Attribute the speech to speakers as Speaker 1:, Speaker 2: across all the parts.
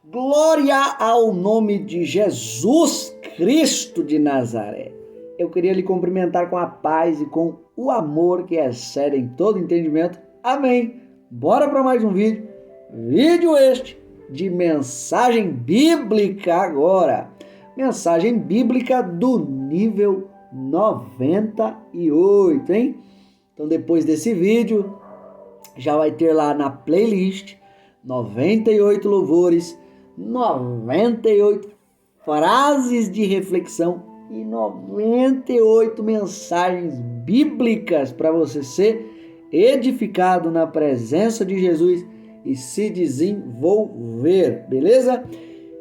Speaker 1: Glória ao nome de Jesus Cristo de Nazaré. Eu queria lhe cumprimentar com a paz e com o amor que excede em todo entendimento. Amém. Bora para mais um vídeo. Vídeo este de mensagem bíblica agora. Mensagem bíblica do nível 98, hein? Então depois desse vídeo já vai ter lá na playlist 98 louvores, 98 frases de reflexão e 98 mensagens bíblicas para você ser edificado na presença de Jesus e se desenvolver, beleza?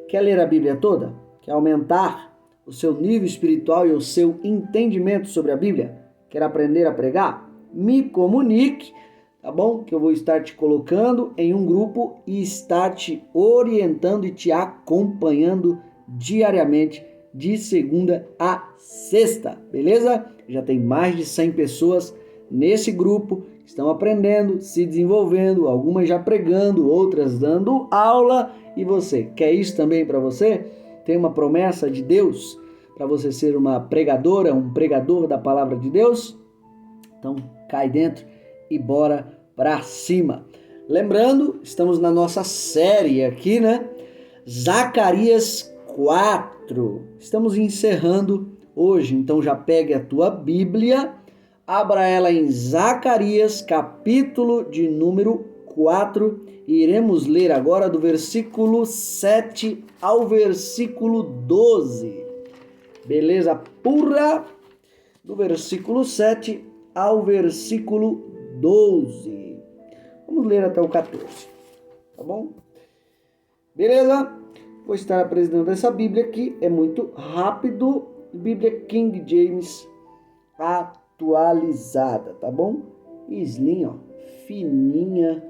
Speaker 1: Quer ler a Bíblia toda? Quer aumentar o seu nível espiritual e o seu entendimento sobre a Bíblia? Quer aprender a pregar? Me comunique, tá bom? Que eu vou estar te colocando em um grupo e estar te orientando e te acompanhando diariamente de segunda a sexta, beleza? Já tem mais de 100 pessoas nesse grupo que estão aprendendo, se desenvolvendo, algumas já pregando, outras dando aula. E você, quer isso também para você? Tem uma promessa de Deus para você ser uma pregadora, um pregador da palavra de Deus? Então, cai dentro e bora pra cima. Lembrando, estamos na nossa série aqui, né? Zacarias 4. Estamos encerrando hoje, então já pegue a tua Bíblia, abra ela em Zacarias, capítulo de número 4, e iremos ler agora do versículo 7 ao versículo 12. Beleza pura? Do versículo 7 ao versículo 12. Vamos ler até o 14, tá bom? Beleza? Vou estar apresentando essa Bíblia aqui, é muito rápido. Bíblia King James atualizada, tá bom? Slim, ó, fininha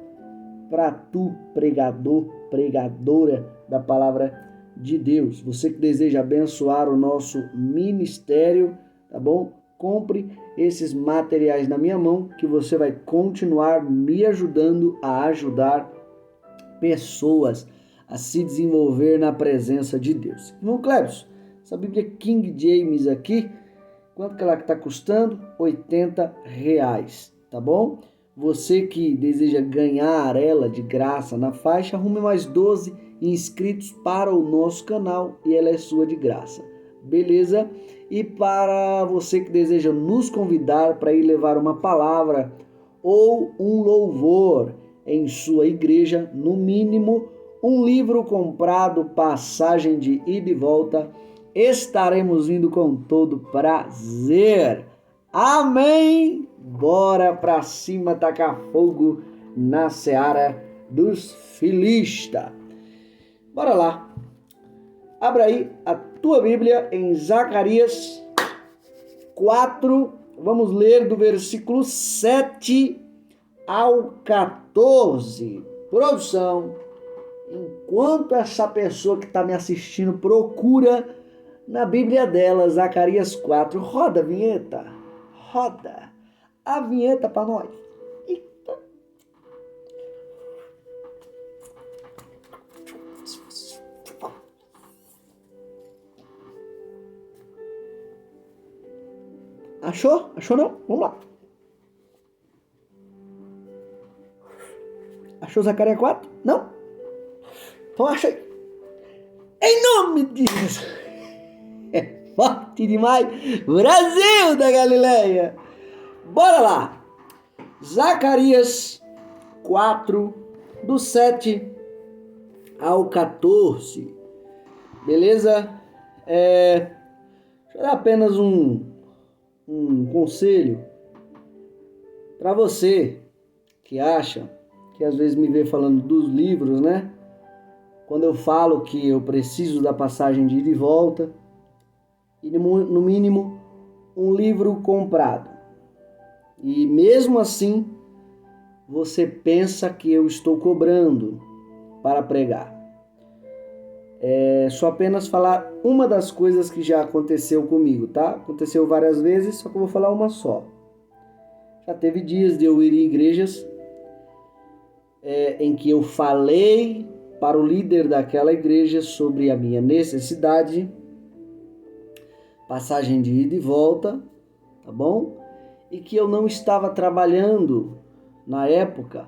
Speaker 1: para tu, pregador, pregadora da palavra de Deus. Você que deseja abençoar o nosso ministério, tá bom? Compre esses materiais na minha mão que você vai continuar me ajudando a ajudar pessoas a se desenvolver na presença de Deus. Irmão Cleves, essa Bíblia King James aqui, quanto que ela está custando? R$80, tá bom? Você que deseja ganhar ela de graça na faixa, arrume mais 12 inscritos para o nosso canal e ela é sua de graça. Beleza? E para você que deseja nos convidar para ir levar uma palavra ou um louvor em sua igreja, no mínimo um livro comprado, passagem de ida e volta, estaremos indo com todo prazer. Amém? Bora pra cima tacar fogo na seara dos filistas. Bora lá. Abra aí a tua Bíblia em Zacarias 4. Vamos ler do versículo 7 ao 14. Produção, enquanto essa pessoa que está me assistindo procura na Bíblia dela, Zacarias 4, roda a vinheta. Roda a vinheta para nós. Eita. Achou? Achou não? Vamos lá. Achou Zacarias 4? Não? Então acha aí. Em nome de Jesus. É forte demais. Brasil da Galileia. Bora lá. Zacarias 4, do 7 ao 14. Beleza? Deixa eu dar apenas um conselho para você que acha que às vezes me vê falando dos livros, né? Quando eu falo que eu preciso da passagem de ida e volta, e no mínimo um livro comprado. E mesmo assim, você pensa que eu estou cobrando para pregar. É só apenas falar uma das coisas que já aconteceu comigo, tá? Aconteceu várias vezes, só que eu vou falar uma só. Já teve dias de eu ir em igrejas em que eu falei para o líder daquela igreja sobre a minha necessidade, passagem de ida e volta, tá bom? E que eu não estava trabalhando na época.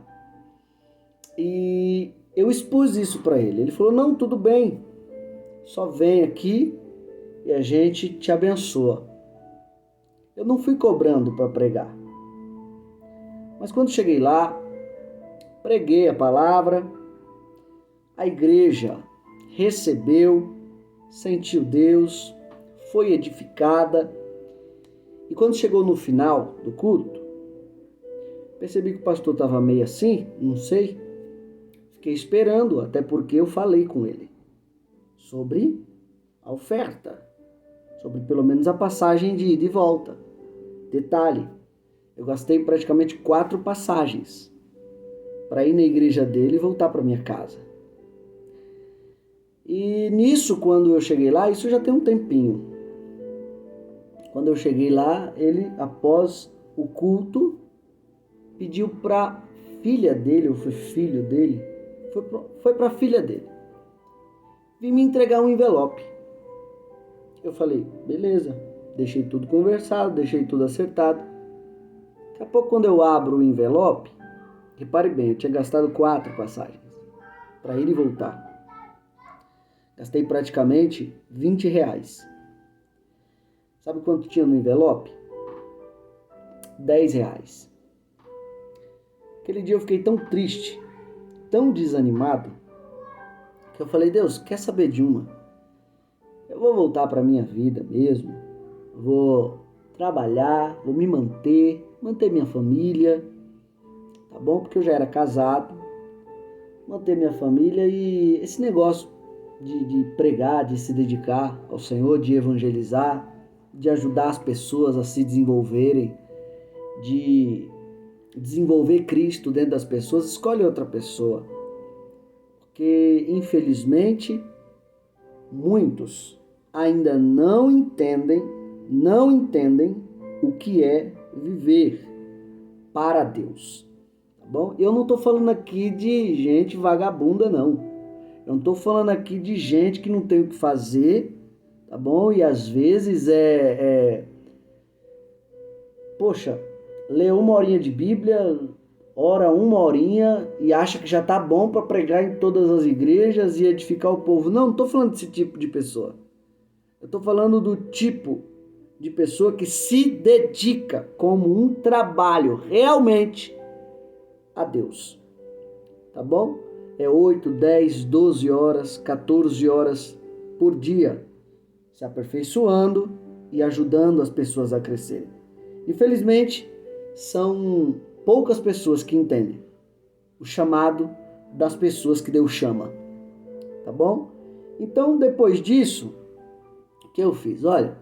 Speaker 1: E eu expus isso para ele. Ele falou: não, tudo bem, só vem aqui e a gente te abençoa. Eu não fui cobrando para pregar. Mas quando cheguei lá, preguei a palavra, a igreja recebeu, sentiu Deus, foi edificada. E quando chegou no final do culto, percebi que o pastor estava meio assim, não sei. Fiquei esperando, até porque eu falei com ele sobre a oferta, sobre pelo menos a passagem de ida e volta. Detalhe, eu gastei praticamente 4 passagens para ir na igreja dele e voltar para minha casa. E nisso, quando eu cheguei lá, isso já tem um tempinho. Quando eu cheguei lá, ele, após o culto, pediu para filha dele, ou foi filho dele, foi para a filha dele, vir me entregar um envelope. Eu falei, beleza, deixei tudo conversado, deixei tudo acertado. Daqui a pouco, quando eu abro o envelope, repare bem, eu tinha gastado 4 passagens para ir e voltar. Gastei praticamente R$20. Sabe quanto tinha no envelope? R$10. Aquele dia eu fiquei tão triste, tão desanimado, que eu falei, Deus, quer saber de uma? Eu vou voltar para minha vida mesmo, vou trabalhar, vou me manter minha família, tá bom? Porque eu já era casado, manter minha família e esse negócio de pregar, de se dedicar ao Senhor, de evangelizar, de ajudar as pessoas a se desenvolverem, de desenvolver Cristo dentro das pessoas, escolhe outra pessoa. Porque, infelizmente, muitos ainda não entendem o que é viver para Deus. Tá bom? Eu não estou falando aqui de gente vagabunda, não. Eu não estou falando aqui de gente que não tem o que fazer, tá bom? E às vezes poxa, lê 1 horinha de Bíblia, ora 1 horinha e acha que já tá bom para pregar em todas as igrejas e edificar o povo. Não estou falando desse tipo de pessoa. Eu estou falando do tipo de pessoa que se dedica como um trabalho realmente a Deus. Tá bom? É 8, 10, 12 horas, 14 horas por dia, se aperfeiçoando e ajudando as pessoas a crescerem. Infelizmente, são poucas pessoas que entendem o chamado das pessoas que Deus chama. Tá bom? Então, depois disso, o que eu fiz? Olha,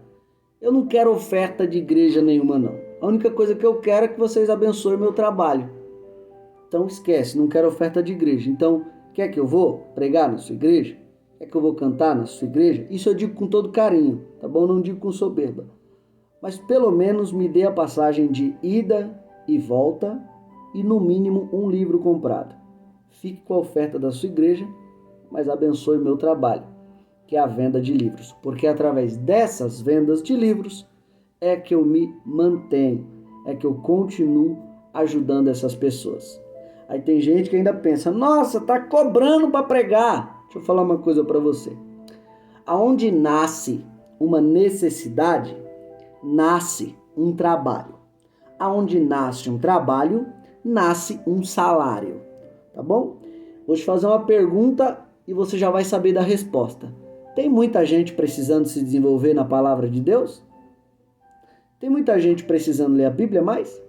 Speaker 1: eu não quero oferta de igreja nenhuma, não. A única coisa que eu quero é que vocês abençoem o meu trabalho. Então, esquece, não quero oferta de igreja. Então, quer que eu vou pregar na sua igreja? Quer que eu vou cantar na sua igreja? Isso eu digo com todo carinho, tá bom? Não digo com soberba. Mas pelo menos me dê a passagem de ida e volta e no mínimo um livro comprado. Fique com a oferta da sua igreja, mas abençoe o meu trabalho, que é a venda de livros. Porque através dessas vendas de livros é que eu me mantenho, é que eu continuo ajudando essas pessoas. Aí tem gente que ainda pensa, nossa, tá cobrando para pregar. Deixa eu falar uma coisa para você. Aonde nasce uma necessidade, nasce um trabalho. Aonde nasce um trabalho, nasce um salário. Tá bom? Vou te fazer uma pergunta e você já vai saber da resposta. Tem muita gente precisando se desenvolver na palavra de Deus? Tem muita gente precisando ler a Bíblia mais?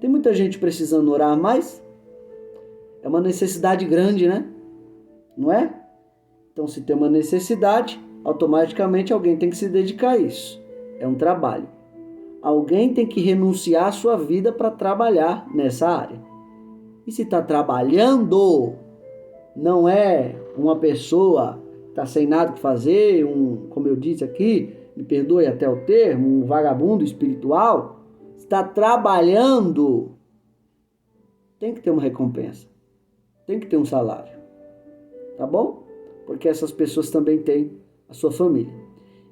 Speaker 1: Tem muita gente precisando orar mais? É uma necessidade grande, né? Não é? Então, se tem uma necessidade, automaticamente alguém tem que se dedicar a isso. É um trabalho. Alguém tem que renunciar à sua vida para trabalhar nessa área. E se está trabalhando, não é uma pessoa que está sem nada que fazer, como eu disse aqui, me perdoe até o termo, um vagabundo espiritual, está trabalhando, tem que ter uma recompensa, tem que ter um salário. tá bom? Porque essas pessoas também têm a sua família.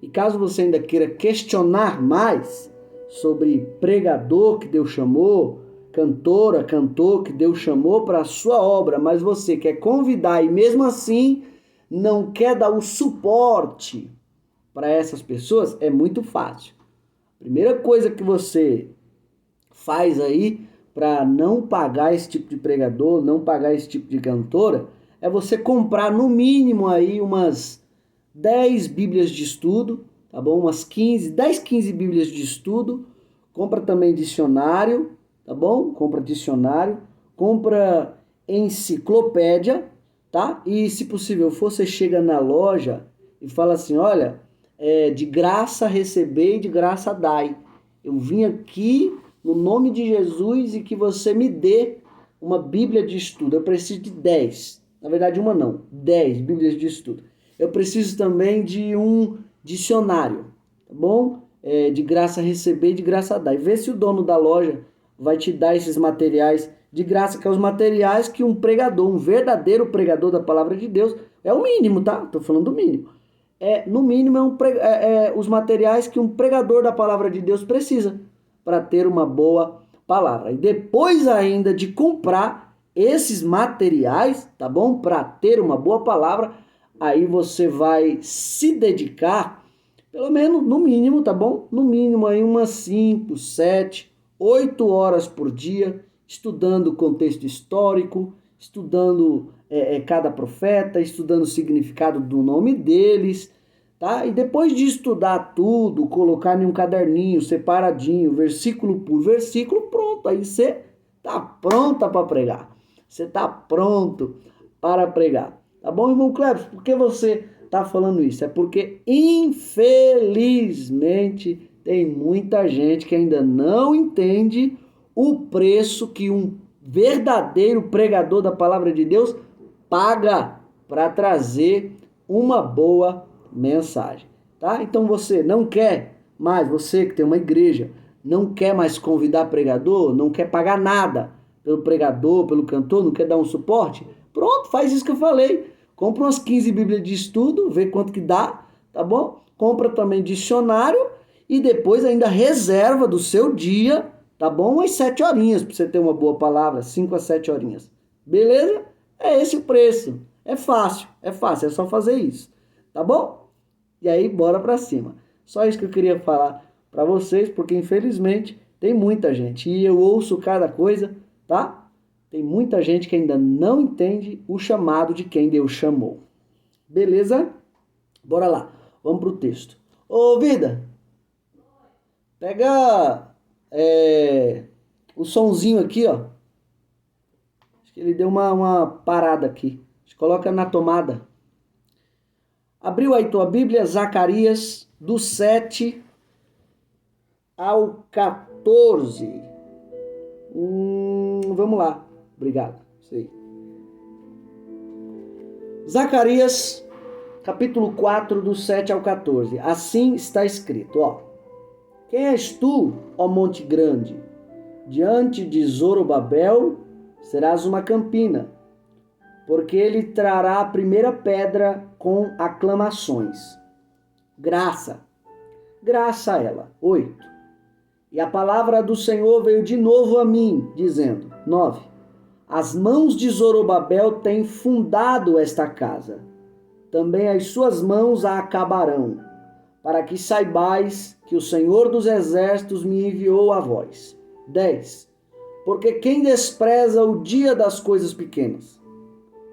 Speaker 1: E caso você ainda queira questionar mais sobre pregador que Deus chamou, cantora, cantor que Deus chamou para a sua obra, mas você quer convidar e mesmo assim não quer dar o suporte para essas pessoas, é muito fácil. Primeira coisa que você faz aí para não pagar esse tipo de pregador, não pagar esse tipo de cantora, é você comprar no mínimo aí umas 10 Bíblias de estudo, tá bom? Umas 15 Bíblias de estudo. Compra também dicionário, tá bom? Compra dicionário, compra enciclopédia, tá? E se possível, você chega na loja e fala assim, olha, de graça receber e de graça dai. Eu vim aqui no nome de Jesus e que você me dê uma Bíblia de estudo. Eu preciso de 10. Na verdade, uma não, 10 Bíblias de estudo. Eu preciso também de um dicionário, tá bom? De graça receber e de graça dar. E vê se o dono da loja vai te dar esses materiais de graça, que é os materiais que um pregador, um verdadeiro pregador da palavra de Deus, é o mínimo, tá? Tô falando do mínimo. No mínimo, os materiais que um pregador da palavra de Deus precisa para ter uma boa palavra. E depois ainda de comprar esses materiais, tá bom? Para ter uma boa palavra, aí você vai se dedicar, pelo menos, no mínimo, tá bom? No mínimo aí umas 5, 7, 8 horas por dia, estudando o contexto histórico, estudando cada profeta, estudando o significado do nome deles, tá? E depois de estudar tudo, colocar em um caderninho separadinho, versículo por versículo, pronto, aí você tá pronta para pregar. Você tá pronto para pregar. Tá bom, irmão Cleber? Por que você tá falando isso? É porque, infelizmente, tem muita gente que ainda não entende o preço que um verdadeiro pregador da palavra de Deus paga para trazer uma boa mensagem, tá? Então você não quer mais, você que tem uma igreja, não quer mais convidar pregador, não quer pagar nada pelo pregador, pelo cantor, não quer dar um suporte? Pronto, faz isso que eu falei. Compra umas 15 Bíblias de estudo, vê quanto que dá, tá bom? Compra também dicionário e depois ainda reserva do seu dia, tá bom? Umas 7 horinhas para você ter uma boa palavra, 5 a 7 horinhas. Beleza? É esse o preço. É fácil, é só fazer isso. Tá bom? E aí, bora pra cima. Só isso que eu queria falar para vocês, porque infelizmente tem muita gente e eu ouço cada coisa, tá? Tem muita gente que ainda não entende o chamado de quem Deus chamou. Beleza? Bora lá. Vamos pro texto. Ô, vida, pega o sonzinho aqui, ó. Acho que ele deu uma parada aqui. Coloca na tomada. Abriu aí tua Bíblia, Zacarias, do 7 ao 14. Vamos lá. Obrigado. Isso aí. Zacarias, capítulo 4, do 7 ao 14. Assim está escrito, ó. Quem és tu, ó monte grande? Diante de Zorobabel serás uma campina, porque ele trará a primeira pedra com aclamações. Graça, graça a ela. 8. E a palavra do Senhor veio de novo a mim, dizendo, 9. As mãos de Zorobabel têm fundado esta casa. Também as suas mãos a acabarão, para que saibais que o Senhor dos Exércitos me enviou a vós. 10. Porque quem despreza o dia das coisas pequenas?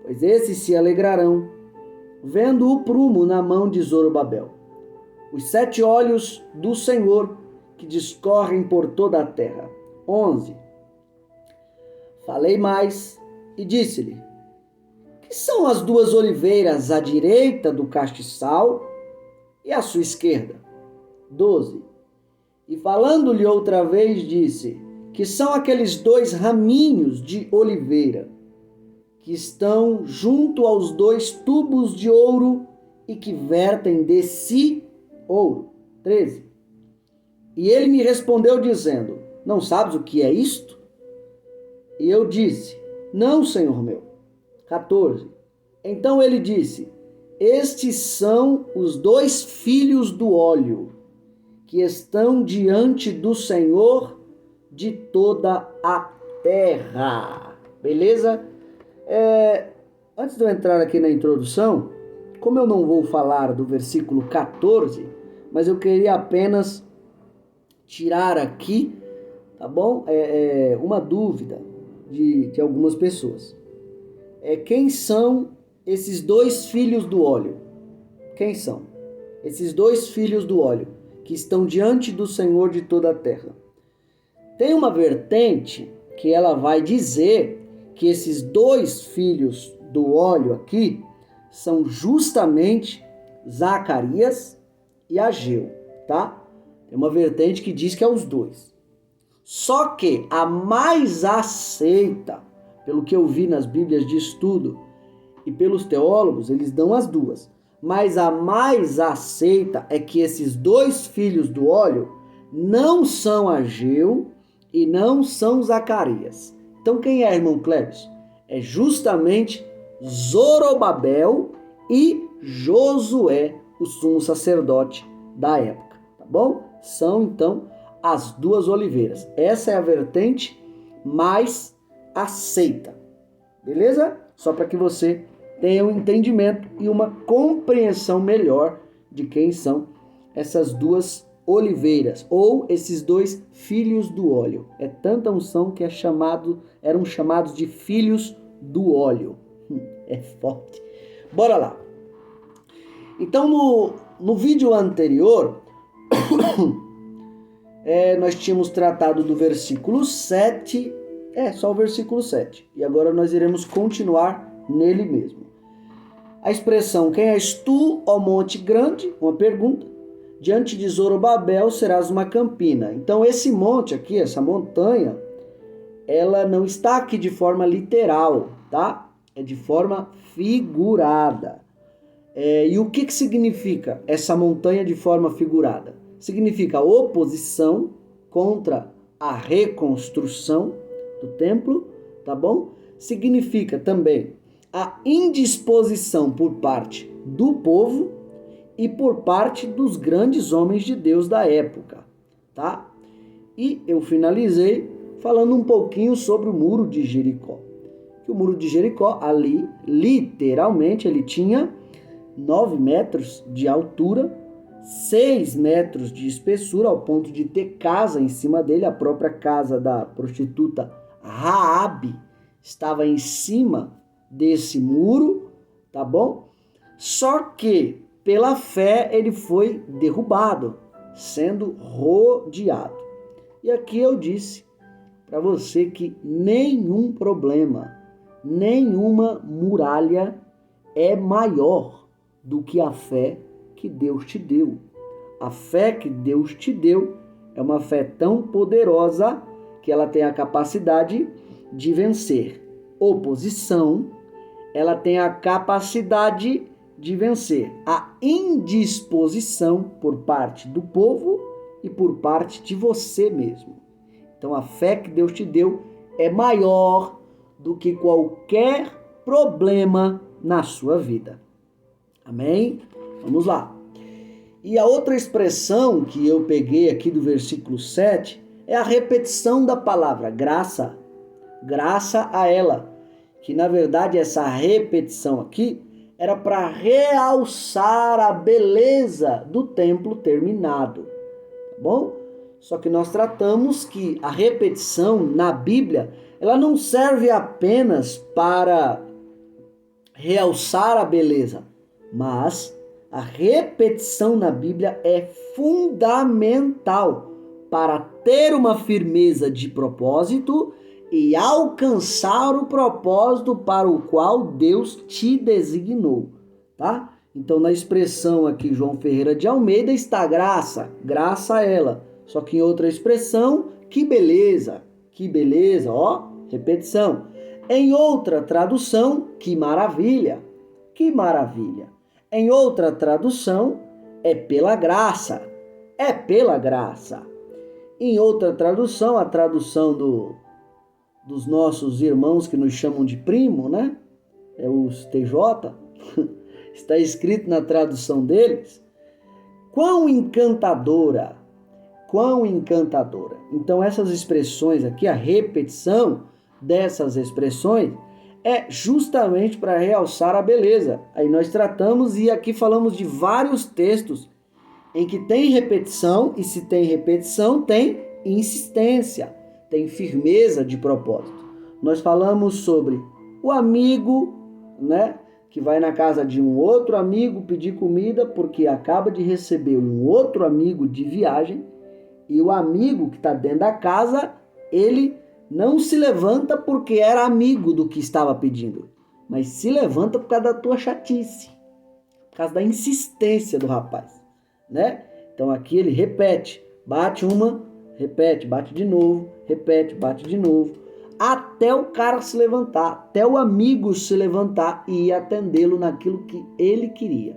Speaker 1: Pois esses se alegrarão, vendo o prumo na mão de Zorobabel. Os 7 olhos do Senhor que discorrem por toda a terra. 11. Falei mais e disse-lhe, que são as 2 oliveiras à direita do castiçal e à sua esquerda? 12. E falando-lhe outra vez, disse, que são aqueles 2 raminhos de oliveira que estão junto aos 2 tubos de ouro e que vertem de si ouro. 13. E ele me respondeu dizendo, não sabes o que é isto? E eu disse, não, Senhor meu. 14. Então ele disse: estes são os 2 filhos do óleo, que estão diante do Senhor de toda a terra. Beleza? Antes de eu entrar aqui na introdução, como eu não vou falar do versículo 14, mas eu queria apenas tirar aqui, tá bom? Uma dúvida de algumas pessoas. Quem são esses 2 filhos do óleo? Quem são? Esses 2 filhos do óleo que estão diante do Senhor de toda a terra. Tem uma vertente que ela vai dizer que esses 2 filhos do óleo aqui são justamente Zacarias e Ageu, tá? Tem uma vertente que diz que é os 2. Só que a mais aceita, pelo que eu vi nas Bíblias de estudo e pelos teólogos, eles dão as 2. Mas a mais aceita é que esses 2 filhos do óleo não são Ageu e não são Zacarias. Então quem é, irmão Cleves? É justamente Zorobabel e Josué, o sumo sacerdote da época, tá bom? São então as 2 oliveiras. Essa é a vertente mais aceita, beleza? Só para que você tenha um entendimento e uma compreensão melhor de quem são essas 2 oliveiras, ou esses 2 filhos do óleo. É tanta unção que eram chamados de filhos do óleo. É forte. Bora lá. Então, no vídeo anterior, nós tínhamos tratado do versículo 7, só o versículo 7. E agora nós iremos continuar nele mesmo. A expressão, quem és tu, ó monte grande? Uma pergunta. Diante de Zorobabel serás uma campina. Então esse monte aqui, essa montanha, ela não está aqui de forma literal, tá? É de forma figurada. E o que significa essa montanha de forma figurada? Significa oposição contra a reconstrução do templo, tá bom? Significa também a indisposição por parte do povo e por parte dos grandes homens de Deus da época, tá? E eu finalizei falando um pouquinho sobre o Muro de Jericó. Que o Muro de Jericó, ali, literalmente, ele tinha 9 metros de altura, 6 metros de espessura, ao ponto de ter casa em cima dele. A própria casa da prostituta Raabe estava em cima desse muro, tá bom? Só que, pela fé, ele foi derrubado, sendo rodeado. E aqui eu disse para você que nenhum problema, nenhuma muralha é maior do que a fé que Deus te deu. A fé que Deus te deu é uma fé tão poderosa que ela tem a capacidade de vencer oposição, ela tem a capacidade de vencer a indisposição por parte do povo e por parte de você mesmo. Então a fé que Deus te deu é maior do que qualquer problema na sua vida. Amém? Vamos lá. E a outra expressão que eu peguei aqui do versículo 7 é a repetição da palavra graça. Graça a ela. Que na verdade essa repetição aqui era para realçar a beleza do templo terminado. Tá bom? Só que nós tratamos que a repetição na Bíblia, ela não serve apenas para realçar a beleza, mas a repetição na Bíblia é fundamental para ter uma firmeza de propósito e alcançar o propósito para o qual Deus te designou, tá? Então, na expressão aqui, João Ferreira de Almeida, está graça, graça a ela. Só que em outra expressão, que beleza, ó, repetição. Em outra tradução, que maravilha, que maravilha. Em outra tradução, é pela graça, é pela graça. Em outra tradução, a tradução dos nossos irmãos que nos chamam de primo, né? é os TJ, está escrito na tradução deles, quão encantadora, quão encantadora. Então essas expressões aqui, a repetição dessas expressões é justamente para realçar a beleza. Aí nós tratamos e aqui falamos de vários textos em que tem repetição, e se tem repetição, tem insistência, tem firmeza de propósito. Nós falamos sobre o amigo, né, que vai na casa de um outro amigo pedir comida porque acaba de receber um outro amigo de viagem, e o amigo que está dentro da casa, ele não se levanta porque era amigo do que estava pedindo, mas se levanta por causa da tua chatice, por causa da insistência do rapaz, né? Então aqui ele repete, bate uma, repete, bate de novo, repete, bate de novo, até o cara se levantar, até o amigo se levantar e ir atendê-lo naquilo que ele queria,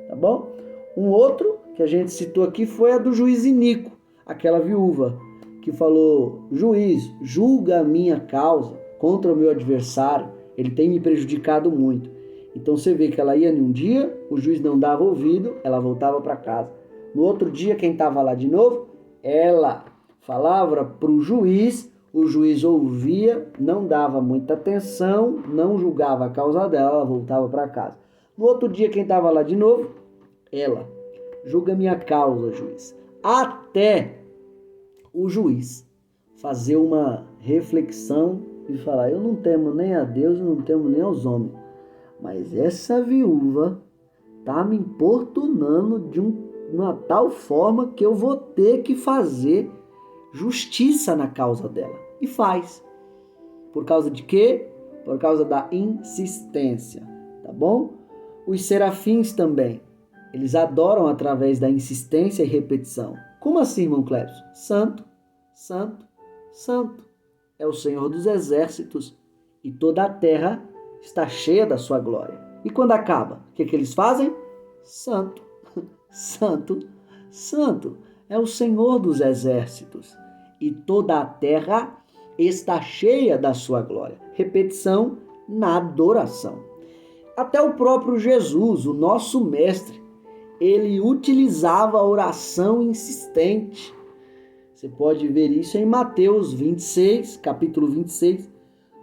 Speaker 1: tá bom? Um outro que a gente citou aqui foi a do juiz Inico, aquela viúva que falou: juiz, julga a minha causa contra o meu adversário, ele tem me prejudicado muito. Então você vê que ela ia num dia, o juiz não dava ouvido, ela voltava para casa. No outro dia, quem estava lá de novo, ela falava para o juiz ouvia, não dava muita atenção, não julgava a causa dela, ela voltava para casa. No outro dia, quem estava lá de novo, ela: julga minha causa, juiz. Até o juiz fazer uma reflexão e falar: eu não temo nem a Deus, eu não temo nem aos homens, mas essa viúva tá me importunando de uma tal forma que eu vou ter que fazer justiça na causa dela. E faz. Por causa de quê? Por causa da insistência, tá bom? Os serafins também, eles adoram através da insistência e repetição. Como assim, irmão Clébio? Santo, santo, santo é o Senhor dos exércitos, e toda a terra está cheia da sua glória. E quando acaba, o que eles fazem? Santo, santo, santo é o Senhor dos exércitos, e toda a terra está cheia da sua glória. Repetição na adoração. Até o próprio Jesus, o nosso mestre, ele utilizava a oração insistente. Você pode ver isso em Mateus 26, capítulo 26,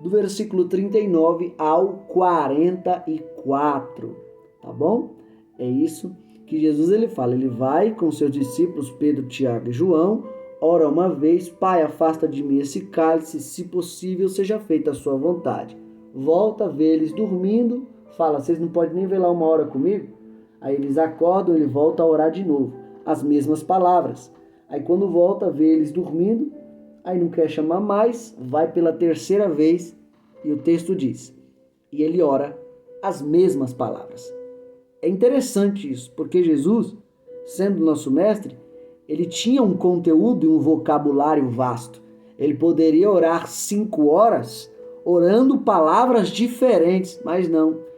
Speaker 1: do versículo 39 ao 44, tá bom? É isso que Jesus ele fala. Ele vai com seus discípulos Pedro, Tiago e João, ora uma vez: Pai, afasta de mim esse cálice, se possível seja feita a sua vontade. Volta, vê eles dormindo, fala: vocês não podem nem velar uma hora comigo? Aí eles acordam, ele volta a orar de novo, as mesmas palavras. Aí quando volta, vê eles dormindo, aí não quer chamar mais, vai pela terceira vez, e o texto diz: e ele ora as mesmas palavras. É interessante isso, porque Jesus, sendo nosso mestre, ele tinha um conteúdo e um vocabulário vasto. Ele poderia orar 5 horas, orando palavras diferentes, mas não.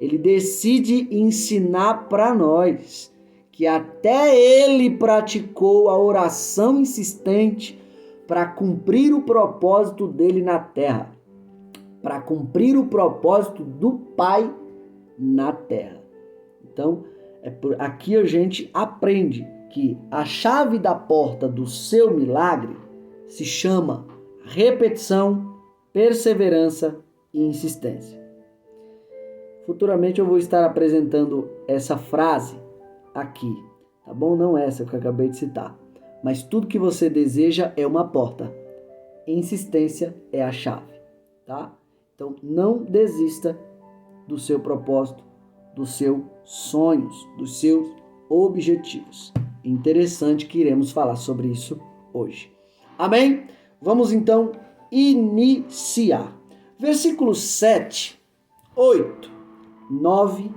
Speaker 1: Ele decide ensinar para nós que até ele praticou a oração insistente para cumprir o propósito dele na terra, para cumprir o propósito do Pai na terra. Então, aqui a gente aprende que a chave da porta do seu milagre se chama repetição, perseverança e insistência. Futuramente eu vou estar apresentando essa frase aqui, tá bom? Não essa que eu acabei de citar. Mas tudo que você deseja é uma porta. Insistência é a chave, tá? Então não desista do seu propósito, dos seus sonhos, dos seus objetivos. Interessante que iremos falar sobre isso hoje. Amém? Vamos então iniciar. Versículos 7, 8, 9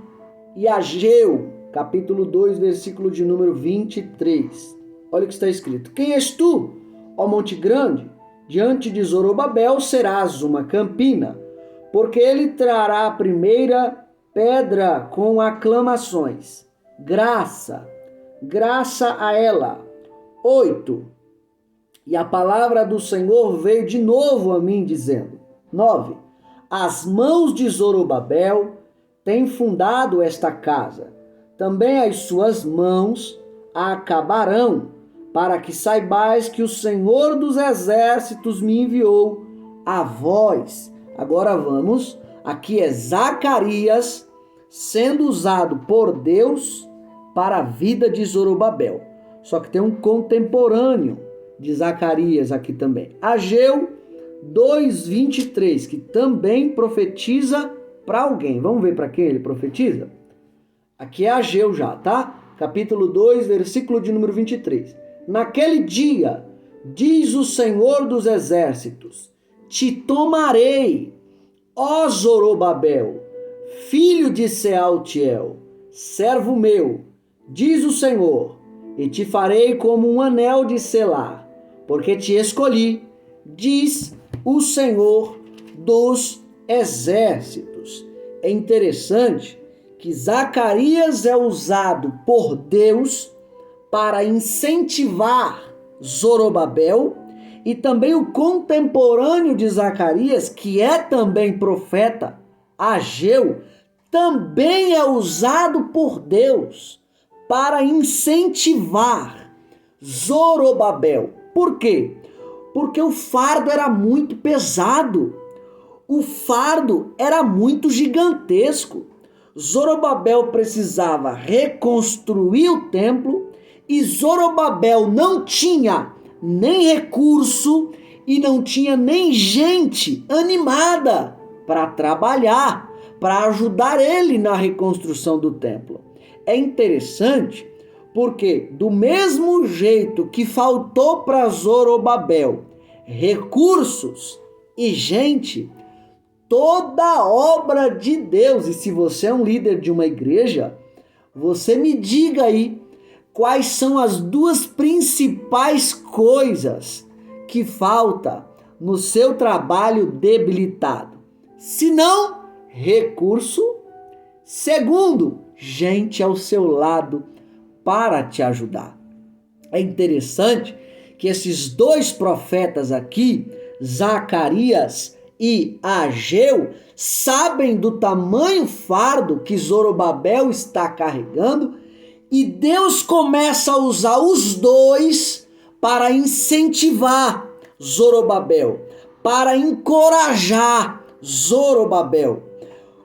Speaker 1: e Ageu, capítulo 2, versículo de número 23. Olha o que está escrito: quem és tu, ó monte grande? Diante de Zorobabel serás uma campina, porque ele trará a primeira pedra com aclamações. Graça, graça a ela. 8. E a palavra do Senhor veio de novo a mim, dizendo: 9. as mãos de Zorobabel têm fundado esta casa. Também as suas mãos a acabarão, para que saibais que o Senhor dos Exércitos me enviou a vós. Agora vamos, aqui é Zacarias sendo usado por Deus para a vida de Zorobabel. Só que tem um contemporâneo de Zacarias aqui também. Ageu 2:23, que também profetiza para alguém. Vamos ver para quem ele profetiza? Aqui é Ageu já, tá? Capítulo 2, versículo de número 23. Naquele dia, diz o Senhor dos Exércitos, te tomarei, ó Zorobabel, filho de Sealtiel, servo meu, diz o Senhor, e te farei como um anel de selar, porque te escolhi, diz o Senhor dos Exércitos. É interessante que Zacarias é usado por Deus para incentivar Zorobabel, e também o contemporâneo de Zacarias, que é também profeta, Ageu, também é usado por Deus para incentivar Zorobabel. Por quê? Porque o fardo era muito pesado, o fardo era muito gigantesco. Zorobabel precisava reconstruir o templo e Zorobabel não tinha nem recurso e não tinha nem gente animada para trabalhar, para ajudar ele na reconstrução do templo. É interessante porque do mesmo jeito que faltou para Zorobabel recursos e gente, toda a obra de Deus, e se você é um líder de uma igreja, você me diga aí quais são as duas principais coisas que falta no seu trabalho debilitado. Se não, recurso. Segundo, gente ao seu lado para te ajudar. É interessante que esses dois profetas aqui, Zacarias e Ageu, sabem do tamanho fardo que Zorobabel está carregando, e Deus começa a usar os dois para incentivar Zorobabel, para encorajar Zorobabel.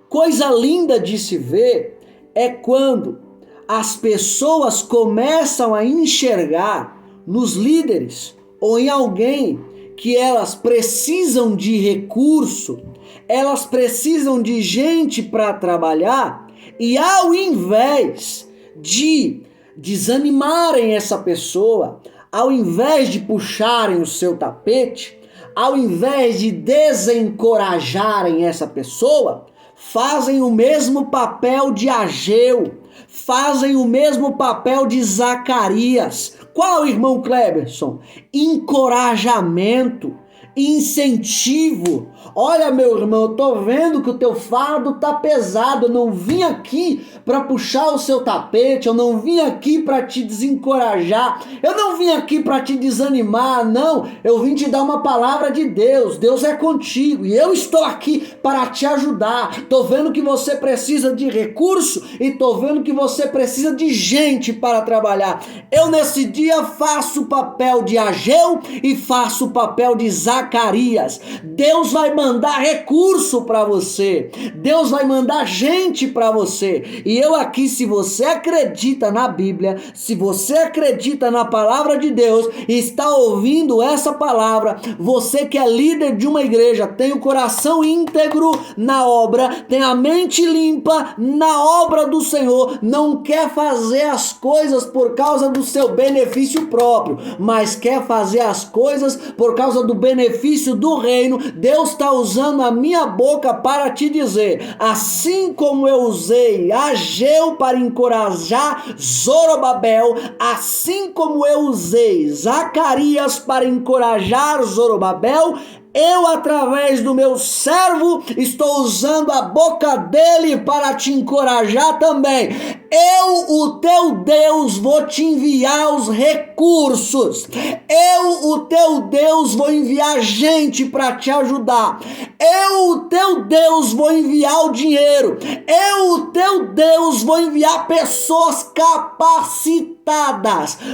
Speaker 1: Coisa linda de se ver é quando as pessoas começam a enxergar nos líderes ou em alguém que elas precisam de recurso, elas precisam de gente para trabalhar, e ao invés de desanimarem essa pessoa, ao invés de puxarem o seu tapete, ao invés de desencorajarem essa pessoa, fazem o mesmo papel de Ageu, fazem o mesmo papel de Zacarias. Qual, irmão Cleberson? Encorajamento, incentivo. Olha, meu irmão, eu tô vendo que o teu fardo tá pesado. Eu não vim aqui para puxar o seu tapete, eu não vim aqui para te desencorajar, eu não vim aqui para te desanimar, não. Eu vim te dar uma palavra de Deus. Deus é contigo e eu estou aqui para te ajudar. Tô vendo que você precisa de recurso e tô vendo que você precisa de gente para trabalhar. Eu nesse dia faço o papel de Ageu e faço o papel de Zacarias. Deus vai mandar recurso para você, Deus vai mandar gente para você. E eu aqui, se você acredita na Bíblia, se você acredita na palavra de Deus e está ouvindo essa palavra, você que é líder de uma igreja, tem o coração íntegro na obra, tem a mente limpa na obra do Senhor, não quer fazer as coisas por causa do seu benefício próprio, mas quer fazer as coisas por causa do benefício do reino, Deus está usando a minha boca para te dizer, assim como eu usei Ageu para encorajar Zorobabel, assim como eu usei Zacarias para encorajar Zorobabel, Eu, através do meu servo, estou usando a boca dele para te encorajar também. Eu, o teu Deus, vou te enviar os recursos. Eu, o teu Deus, vou enviar gente para te ajudar. Eu, o teu Deus, vou enviar o dinheiro. Eu, o teu Deus, vou enviar pessoas capacitadas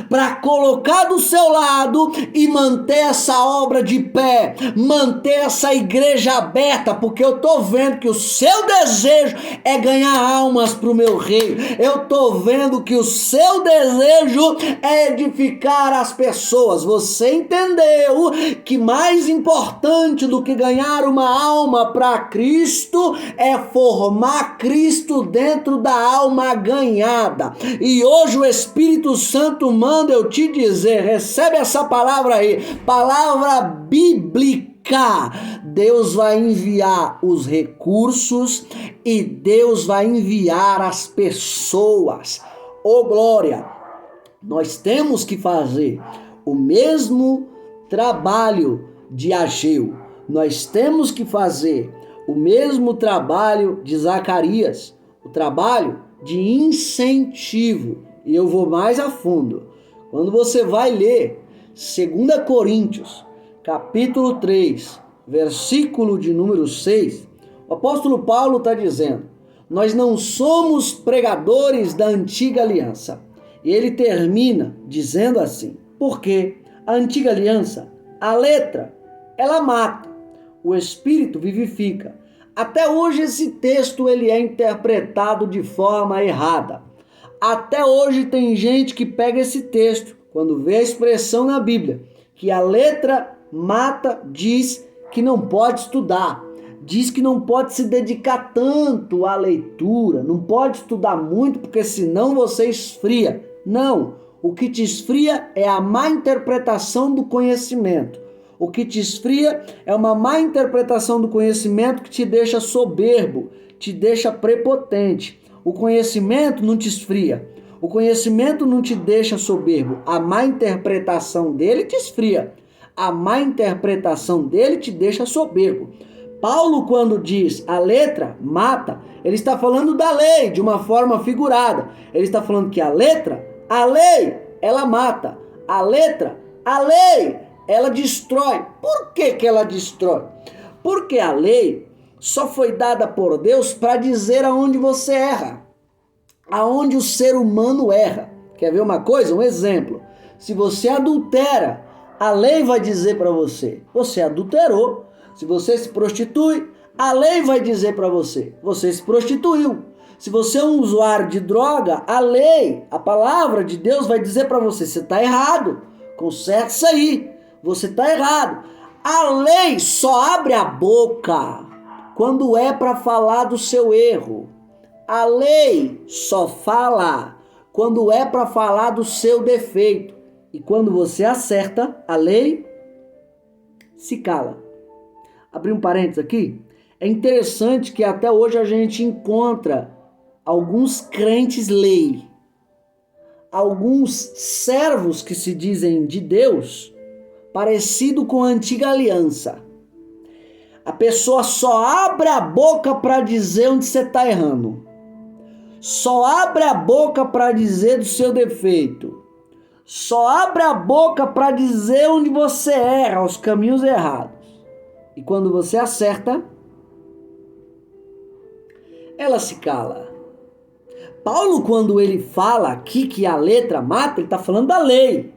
Speaker 1: para colocar do seu lado e manter essa obra de pé, manter essa igreja aberta, porque eu tô vendo que o seu desejo é ganhar almas para o meu reino. Eu tô vendo que o seu desejo é edificar as pessoas. Você entendeu que mais importante do que ganhar uma alma para Cristo é formar Cristo dentro da alma ganhada. E hoje o Espírito Santo manda eu te dizer, recebe essa palavra aí, palavra bíblica. Deus vai enviar os recursos e Deus vai enviar as pessoas. Oh glória! Nós temos que fazer o mesmo trabalho de Ageu. Nós temos que fazer o mesmo trabalho de Zacarias, o trabalho de incentivo. E eu vou mais a fundo. Quando você vai ler 2 Coríntios, capítulo 3, versículo de número 6, o apóstolo Paulo está dizendo: nós não somos pregadores da antiga aliança. E ele termina dizendo assim: porque a antiga aliança, a letra, ela mata, o espírito vivifica. Até hoje esse texto ele é interpretado de forma errada. Até hoje tem gente que pega esse texto, quando vê a expressão na Bíblia, que a letra mata, diz que não pode estudar, diz que não pode se dedicar tanto à leitura, não pode estudar muito, porque senão você esfria. Não, o que te esfria é a má interpretação do conhecimento. O que te esfria é uma má interpretação do conhecimento que te deixa soberbo, te deixa prepotente. O conhecimento não te esfria. O conhecimento não te deixa soberbo. A má interpretação dele te esfria. A má interpretação dele te deixa soberbo. Paulo, quando diz a letra mata, ele está falando da lei de uma forma figurada. Ele está falando que a lei, ela mata. A letra, a lei, ela destrói. Por que ela destrói? Porque a lei só foi dada por Deus para dizer aonde você erra, aonde o ser humano erra. Quer ver uma coisa? Um exemplo. Se você adultera, a lei vai dizer para você: você adulterou. Se você se prostitui, a lei vai dizer para você: você se prostituiu. Se você é um usuário de droga, a lei, a palavra de Deus vai dizer para você: você está errado, conserte isso aí, você está errado. A lei só abre a boca quando é para falar do seu erro. A lei só fala quando é para falar do seu defeito. E quando você acerta, a lei se cala. Abrir um parênteses aqui. É interessante que até hoje a gente encontra alguns crentes lei, alguns servos que se dizem de Deus, parecido com a antiga aliança. A pessoa só abre a boca para dizer onde você está errando. Só abre a boca para dizer do seu defeito. Só abre a boca para dizer onde você erra, os caminhos errados. E quando você acerta, ela se cala. Paulo, quando ele fala aqui que a letra mata, ele está falando da lei.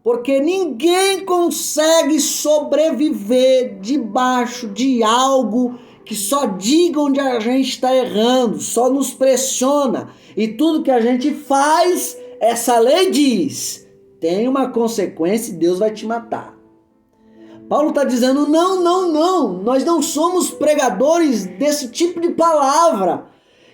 Speaker 1: Porque ninguém consegue sobreviver debaixo de algo que só diga onde a gente está errando, só nos pressiona. E tudo que a gente faz, essa lei diz, tem uma consequência e Deus vai te matar. Paulo está dizendo, não, nós não somos pregadores desse tipo de palavra,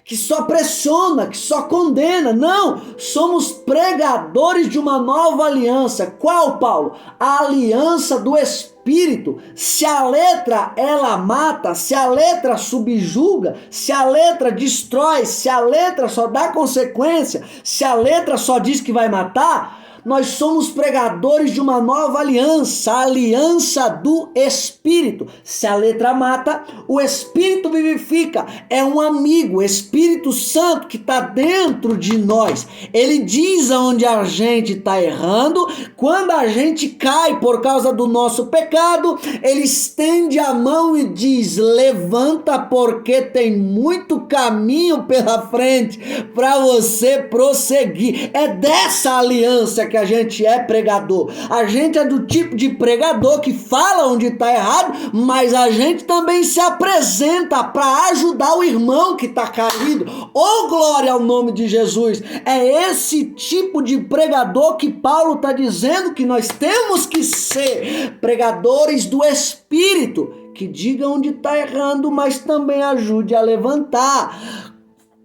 Speaker 1: que só pressiona, que só condena. Não, somos pregadores de uma nova aliança. Qual, Paulo? A aliança do Espírito. Se a letra ela mata, se a letra subjuga, se a letra destrói, se a letra só dá consequência, se a letra só diz que vai matar, Nós somos pregadores de uma nova aliança, a aliança do Espírito. Se a letra mata, o Espírito vivifica. É um amigo, o Espírito Santo que está dentro de nós. Ele diz aonde a gente está errando. Quando a gente cai por causa do nosso pecado, ele estende a mão e diz: levanta, porque tem muito caminho pela frente para você prosseguir. É dessa aliança que a gente é pregador. A gente é do tipo de pregador que fala onde está errado, mas a gente também se apresenta para ajudar o irmão que está caído. Oh, glória ao nome de Jesus! É esse tipo de pregador que Paulo está dizendo que nós temos que ser, pregadores do Espírito, que diga onde está errando, mas também ajude a levantar.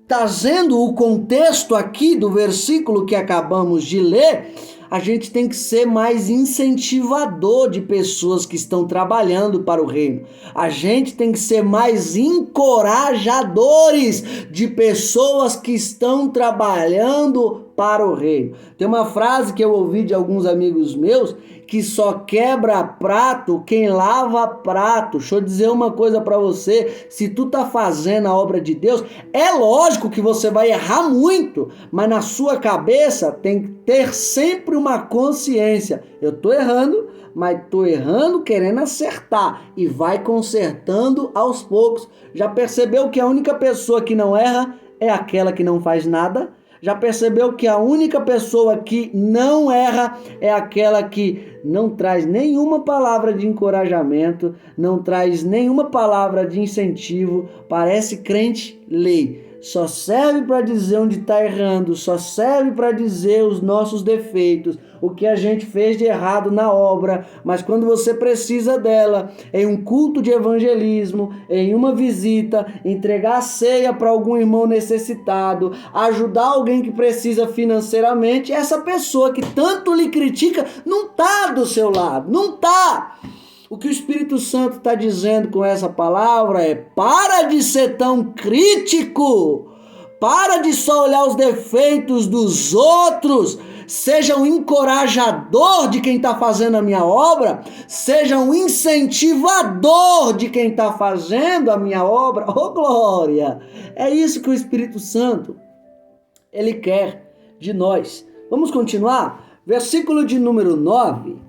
Speaker 1: Trazendo o contexto aqui do versículo que acabamos de ler, a gente tem que ser mais incentivador de pessoas que estão trabalhando para o reino. A gente tem que ser mais encorajadores de pessoas que estão trabalhando para o reino. Tem uma frase que eu ouvi de alguns amigos meus, que só quebra prato quem lava prato. Deixa eu dizer uma coisa para você: se tu tá fazendo a obra de Deus, é lógico que você vai errar muito, mas na sua cabeça tem que ter sempre uma consciência: eu tô errando, mas tô errando querendo acertar, e vai consertando aos poucos. Já percebeu que a única pessoa que não erra é aquela que não faz nada? Já percebeu que a única pessoa que não erra é aquela que não traz nenhuma palavra de encorajamento, não traz nenhuma palavra de incentivo? Parece crente lei. Só serve para dizer onde está errando, só serve para dizer os nossos defeitos, o que a gente fez de errado na obra. Mas quando você precisa dela, em um culto de evangelismo, em uma visita, entregar a ceia para algum irmão necessitado, ajudar alguém que precisa financeiramente, essa pessoa que tanto lhe critica não está do seu lado, não está. O que o Espírito Santo está dizendo com essa palavra é: para de ser tão crítico, para de só olhar os defeitos dos outros, seja um encorajador de quem está fazendo a minha obra, seja um incentivador de quem está fazendo a minha obra. Oh, glória! É isso que o Espírito Santo, ele quer de nós. Vamos continuar? Versículo de número 9.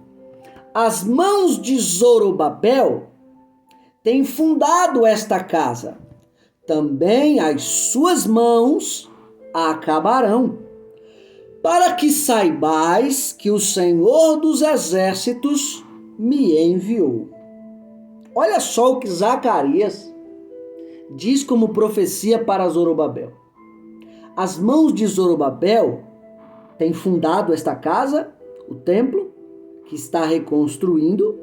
Speaker 1: As mãos de Zorobabel têm fundado esta casa, também as suas mãos a acabarão, para que saibais que o Senhor dos Exércitos me enviou. Olha só o que Zacarias diz como profecia para Zorobabel. As mãos de Zorobabel têm fundado esta casa, o templo, que está reconstruindo,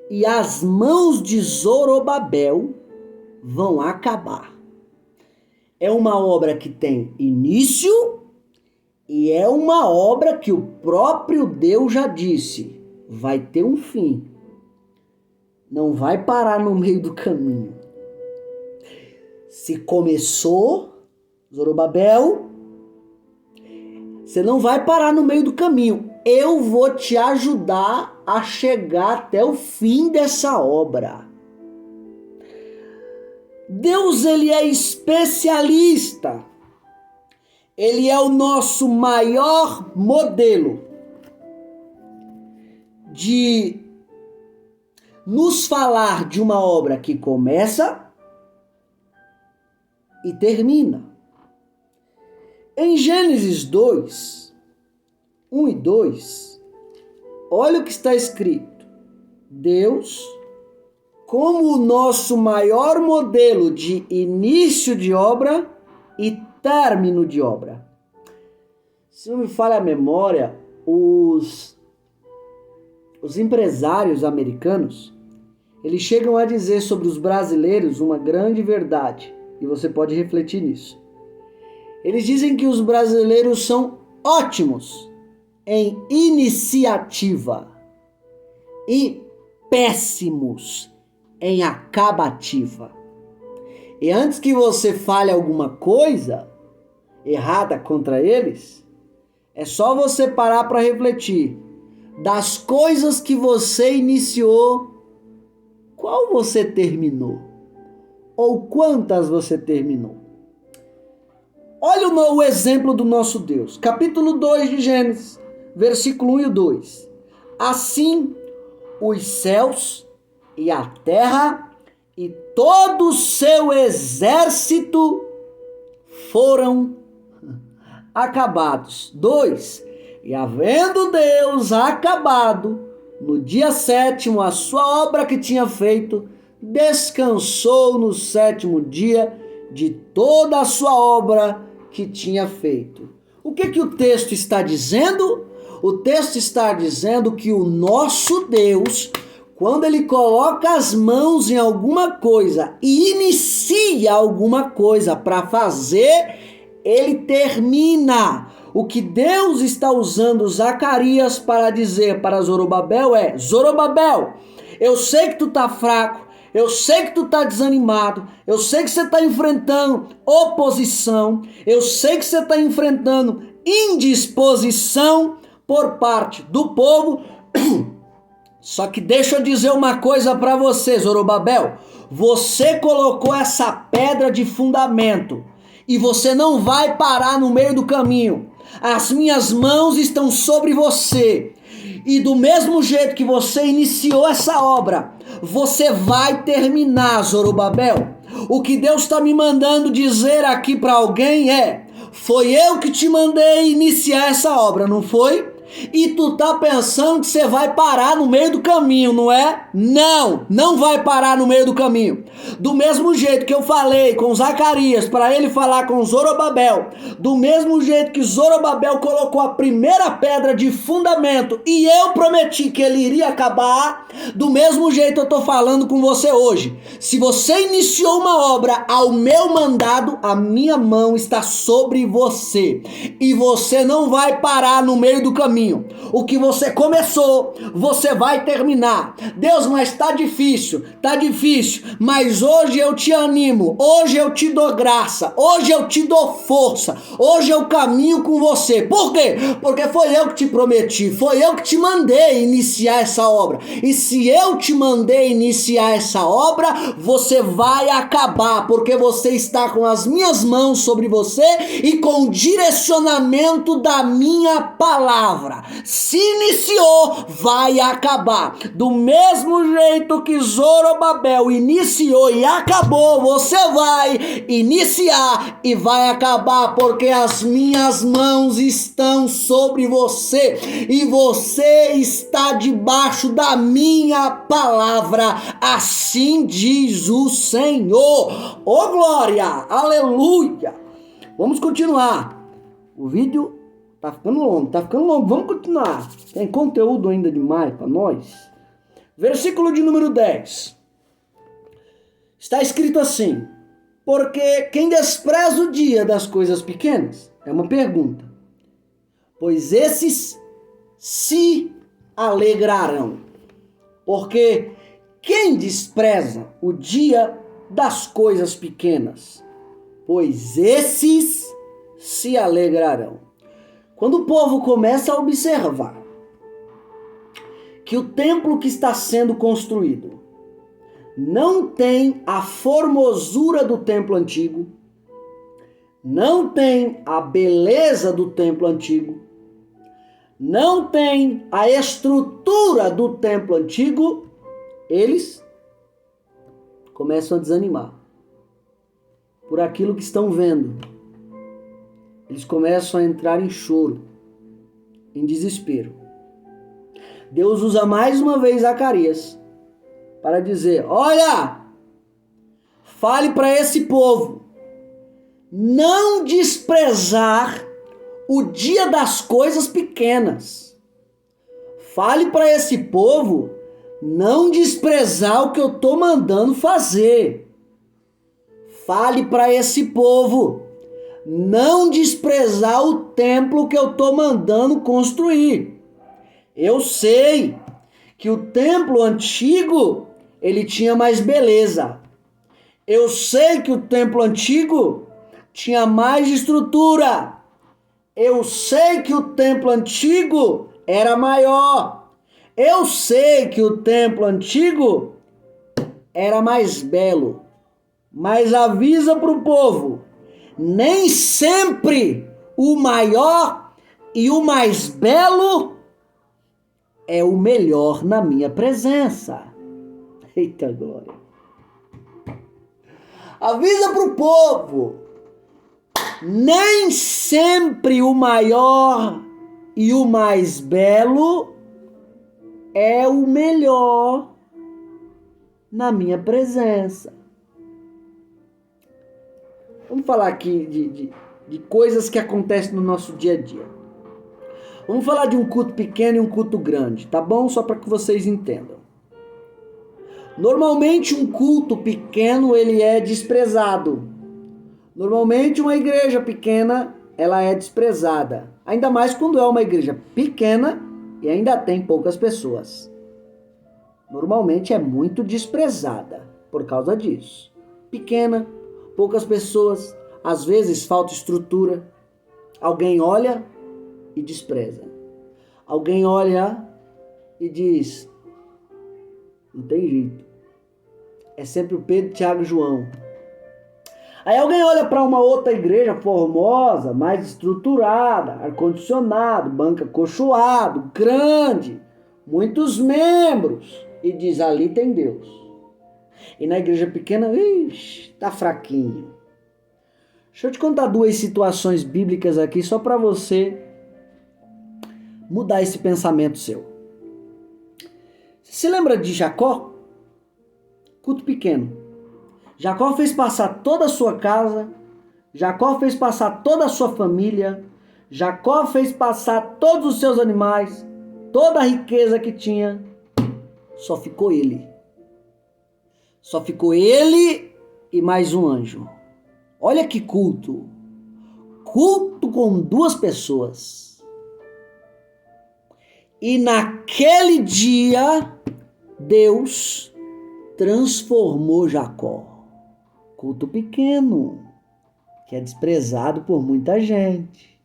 Speaker 1: e as mãos de Zorobabel vão acabar. É uma obra que tem início e é uma obra que o próprio Deus já disse: vai ter um fim. Não vai parar no meio do caminho. Se começou, Zorobabel, você não vai parar no meio do caminho. Eu vou te ajudar a chegar até o fim dessa obra. Deus, ele é especialista. Ele é o nosso maior modelo de nos falar de uma obra que começa e termina. Em Gênesis 2, 1 e 2, olha o que está escrito. Deus, como o nosso maior modelo de início de obra e término de obra. Se não me falha a memória, os empresários americanos, eles chegam a dizer sobre os brasileiros uma grande verdade, e você pode refletir nisso. Eles dizem que os brasileiros são ótimos em iniciativa e péssimos em acabativa. E antes que você fale alguma coisa errada contra eles, É só você parar para refletir. Das coisas que você iniciou, qual você terminou? Ou quantas você terminou? Olha o exemplo do nosso Deus. Capítulo 2 de Gênesis, versículo 1 e 2. Assim, os céus e a terra e todo o seu exército foram acabados. 2. E havendo Deus acabado no dia 7º a sua obra que tinha feito, descansou no 7º dia de toda a sua obra que tinha feito. O que o texto está dizendo? O texto está dizendo que o nosso Deus, quando ele coloca as mãos em alguma coisa e inicia alguma coisa para fazer, ele termina. O que Deus está usando Zacarias para dizer para Zorobabel é: Zorobabel, eu sei que tu tá fraco, eu sei que tu tá desanimado, eu sei que você está enfrentando oposição, eu sei que você está enfrentando indisposição por parte do povo. Só que deixa eu dizer uma coisa para você, Zorobabel. Você colocou essa pedra de fundamento e você não vai parar no meio do caminho. As minhas mãos estão sobre você. E do mesmo jeito que você iniciou essa obra, você vai terminar, Zorobabel. O que Deus está me mandando dizer aqui para alguém é: foi eu que te mandei iniciar essa obra, não foi? E tu tá pensando que você vai parar no meio do caminho, não é? Não, não vai parar no meio do caminho. Do mesmo jeito que eu falei com Zacarias para ele falar com Zorobabel, do mesmo jeito que Zorobabel colocou a primeira pedra de fundamento e eu prometi que ele iria acabar, do mesmo jeito eu tô falando com você hoje. Se você iniciou uma obra ao meu mandado, a minha mão está sobre você e você não vai parar no meio do caminho. O que você começou, você vai terminar. Deus, mas tá difícil, mas hoje eu te animo, hoje eu te dou graça, hoje eu te dou força, hoje eu caminho com você. Por quê? Porque foi eu que te prometi, foi eu que te mandei iniciar essa obra. E se eu te mandei iniciar essa obra, você vai acabar, porque você está com as minhas mãos sobre você e com o direcionamento da minha palavra. Se iniciou, vai acabar. Do mesmo jeito que Zorobabel iniciou e acabou, você vai iniciar e vai acabar, porque as minhas mãos estão sobre você e você está debaixo da minha palavra. Assim diz o Senhor. Oh glória, aleluia. Vamos continuar. O vídeo tá ficando longo, vamos continuar. Tem conteúdo ainda demais para nós. Versículo de número 10. Está escrito assim: porque quem despreza o dia das coisas pequenas, é uma pergunta, pois esses se alegrarão. Porque quem despreza o dia das coisas pequenas, pois esses se alegrarão. Quando o povo começa a observar que o templo que está sendo construído não tem a formosura do templo antigo, não tem a beleza do templo antigo, não tem a estrutura do templo antigo, eles começam a desanimar por aquilo que estão vendo. Eles começam a entrar em choro, em desespero. Deus usa mais uma vez Zacarias para dizer: olha, fale para esse povo não desprezar o dia das coisas pequenas. Fale para esse povo não desprezar o que eu estou mandando fazer. Fale para esse povo não desprezar o templo que eu estou mandando construir. Eu sei que o templo antigo, ele tinha mais beleza. Eu sei que o templo antigo tinha mais estrutura. Eu sei que o templo antigo era maior. Eu sei que o templo antigo era mais belo. Mas avisa para o povo, nem sempre o maior e o mais belo é o melhor na minha presença. Eita glória. Avisa para o povo, nem sempre o maior e o mais belo é o melhor na minha presença. Vamos falar aqui de coisas que acontecem no nosso dia a dia. Vamos falar de um culto pequeno e um culto grande, tá bom? Só para que vocês entendam. Normalmente um culto pequeno ele é desprezado. Normalmente uma igreja pequena ela é desprezada. Ainda mais quando é uma igreja pequena e ainda tem poucas pessoas. Normalmente é muito desprezada por causa disso. Pequena, poucas pessoas, às vezes falta estrutura. Alguém olha e despreza. Alguém olha e diz, não tem jeito. É sempre o Pedro, Tiago e João. Aí alguém olha para uma outra igreja formosa, mais estruturada, ar-condicionado, banco acolchoado, grande, muitos membros, e diz, ali tem Deus. E na igreja pequena, tá fraquinho. Deixa eu te contar duas situações bíblicas aqui, só para você mudar esse pensamento seu. Você lembra de Jacó? Culto pequeno. Jacó fez passar toda a sua casa, Jacó fez passar toda a sua família, Jacó fez passar todos os seus animais, toda a riqueza que tinha, só ficou ele. Só ficou ele e mais um anjo. Olha que culto. Culto com duas pessoas. E naquele dia, Deus transformou Jacó. Culto pequeno, que é desprezado por muita gente.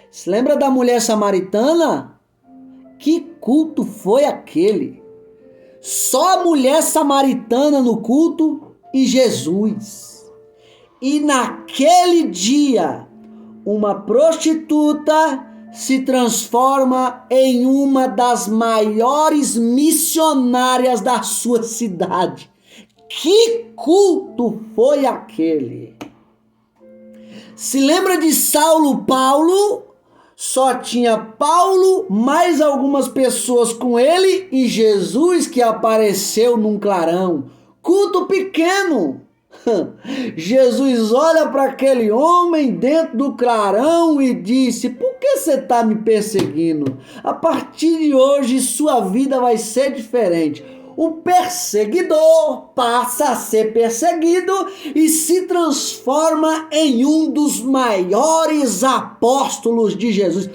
Speaker 1: Se lembra da mulher samaritana? Que culto foi aquele? Só a mulher samaritana no culto e Jesus. E naquele dia, uma prostituta se transforma em uma das maiores missionárias da sua cidade. Que culto foi aquele? Se lembra de Saulo, Paulo? Só tinha Paulo, mais algumas pessoas com ele e Jesus que apareceu num clarão. Culto pequeno. Jesus olha para aquele homem dentro do clarão e disse, por que você está me perseguindo? A partir de hoje sua vida vai ser diferente. O perseguidor passa a ser perseguido e se transforma em um dos maiores apóstolos de Jesus.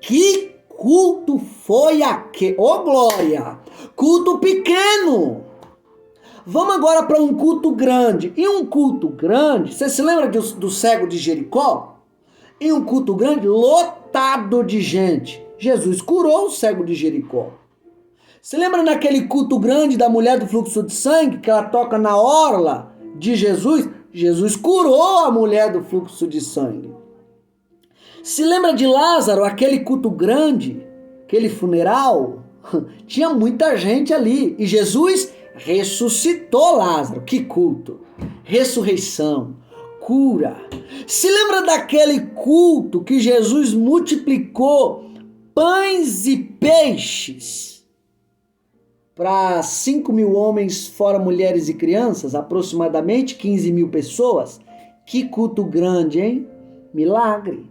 Speaker 1: Que culto foi aquele? Ô glória! Culto pequeno! Vamos agora para um culto grande. E um culto grande, você se lembra do cego de Jericó? E um culto grande, lotado de gente. Jesus curou o cego de Jericó. Você lembra naquele culto grande da mulher do fluxo de sangue, que ela toca na orla de Jesus? Jesus curou a mulher do fluxo de sangue. Se lembra de Lázaro, aquele culto grande, aquele funeral? Tinha muita gente ali. E Jesus ressuscitou Lázaro. Que culto! Ressurreição, cura. Se lembra daquele culto que Jesus multiplicou pães e peixes para 5.000 homens, fora mulheres e crianças, aproximadamente 15.000 pessoas? Que culto grande, hein? Milagre.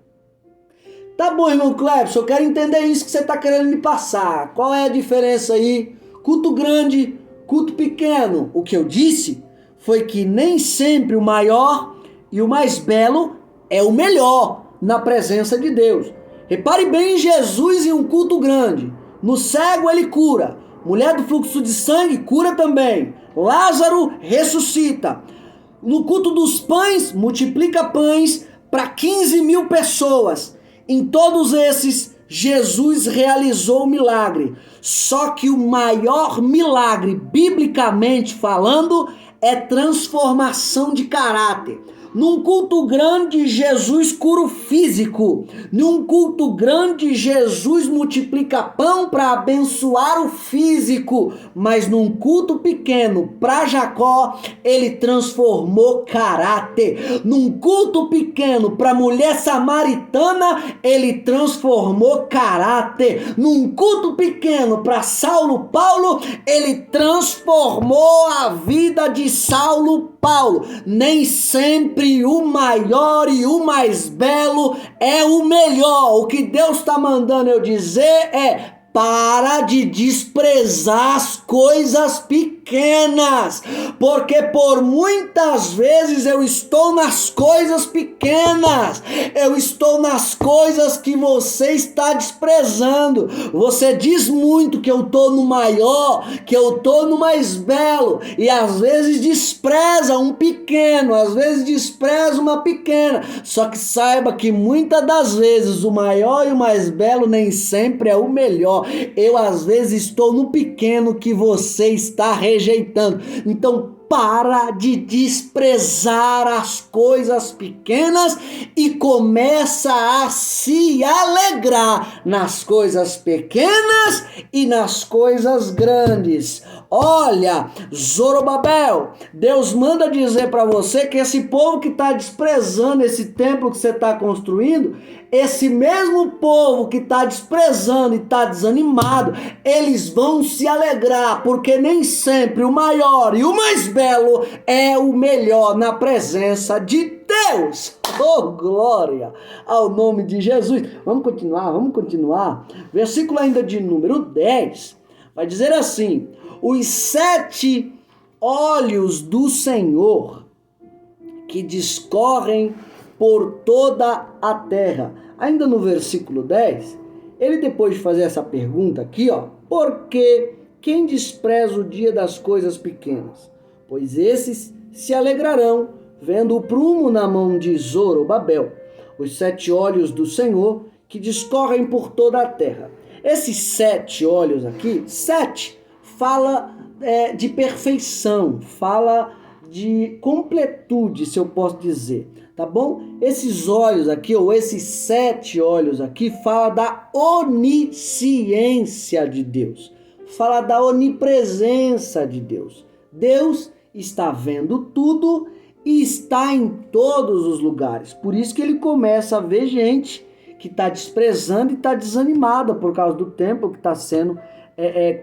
Speaker 1: Tá bom, irmão Clebson, eu quero entender isso que você está querendo me passar. Qual é a diferença aí? Culto grande, culto pequeno. O que eu disse foi que nem sempre o maior e o mais belo é o melhor na presença de Deus. Repare bem em Jesus em um culto grande. No cego ele cura. Mulher do fluxo de sangue cura também. Lázaro ressuscita. No culto dos pães, multiplica pães para 15.000 pessoas. Em todos esses, Jesus realizou o milagre. Só que o maior milagre, biblicamente falando, é transformação de caráter. Num culto grande, Jesus cura o físico. Num culto grande, Jesus multiplica pão para abençoar o físico. Mas num culto pequeno, para Jacó, ele transformou caráter. Num culto pequeno, para a mulher samaritana, ele transformou caráter. Num culto pequeno, para Paulo, ele transformou a vida de Paulo. Nem sempre o maior e o mais belo é o melhor. O que Deus está mandando eu dizer é: para de desprezar as coisas pequenas, porque por muitas vezes eu estou nas coisas pequenas, eu estou nas coisas que você está desprezando. Você diz muito que eu estou no maior, que eu estou no mais belo, e às vezes despreza um pequeno, às vezes despreza uma pequena. Só que saiba que muitas das vezes o maior e o mais belo nem sempre é o melhor. Eu às vezes estou no pequeno que você está rejeitando. Então para de desprezar as coisas pequenas e começa a se alegrar nas coisas pequenas e nas coisas grandes. Olha, Zorobabel, Deus manda dizer para você que esse povo que está desprezando esse templo que você está construindo, esse mesmo povo que está desprezando e está desanimado, eles vão se alegrar, porque nem sempre o maior e o mais belo é o melhor na presença de Deus. Oh, glória ao nome de Jesus. Vamos continuar. Versículo ainda de número 10, vai dizer assim: os 7 olhos do Senhor que discorrem por toda a terra. Ainda no versículo 10, ele depois de fazer essa pergunta aqui, porque quem despreza o dia das coisas pequenas? Pois esses se alegrarão vendo o prumo na mão de Zorobabel, os 7 olhos do Senhor que discorrem por toda a terra. Esses 7 olhos aqui, 7, fala de perfeição, fala de completude, se eu posso dizer, tá bom? Esses olhos aqui, ou esses 7 olhos aqui, fala da onisciência de Deus, fala da onipresença de Deus. Deus está vendo tudo e está em todos os lugares. Por isso que ele começa a ver gente que está desprezando e está desanimada por causa do templo que está sendo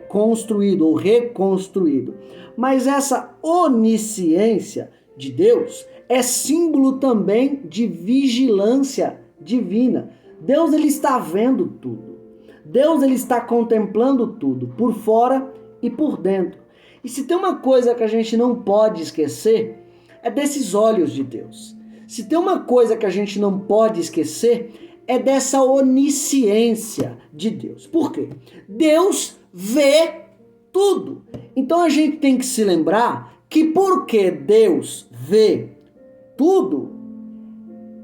Speaker 1: construído ou reconstruído. Mas essa onisciência de Deus é símbolo também de vigilância divina. Deus ele está vendo tudo. Deus ele está contemplando tudo, por fora e por dentro. E se tem uma coisa que a gente não pode esquecer, é desses olhos de Deus. Se tem uma coisa que a gente não pode esquecer, é dessa onisciência de Deus. Por quê? Deus vê tudo. Então a gente tem que se lembrar que porque Deus vê tudo,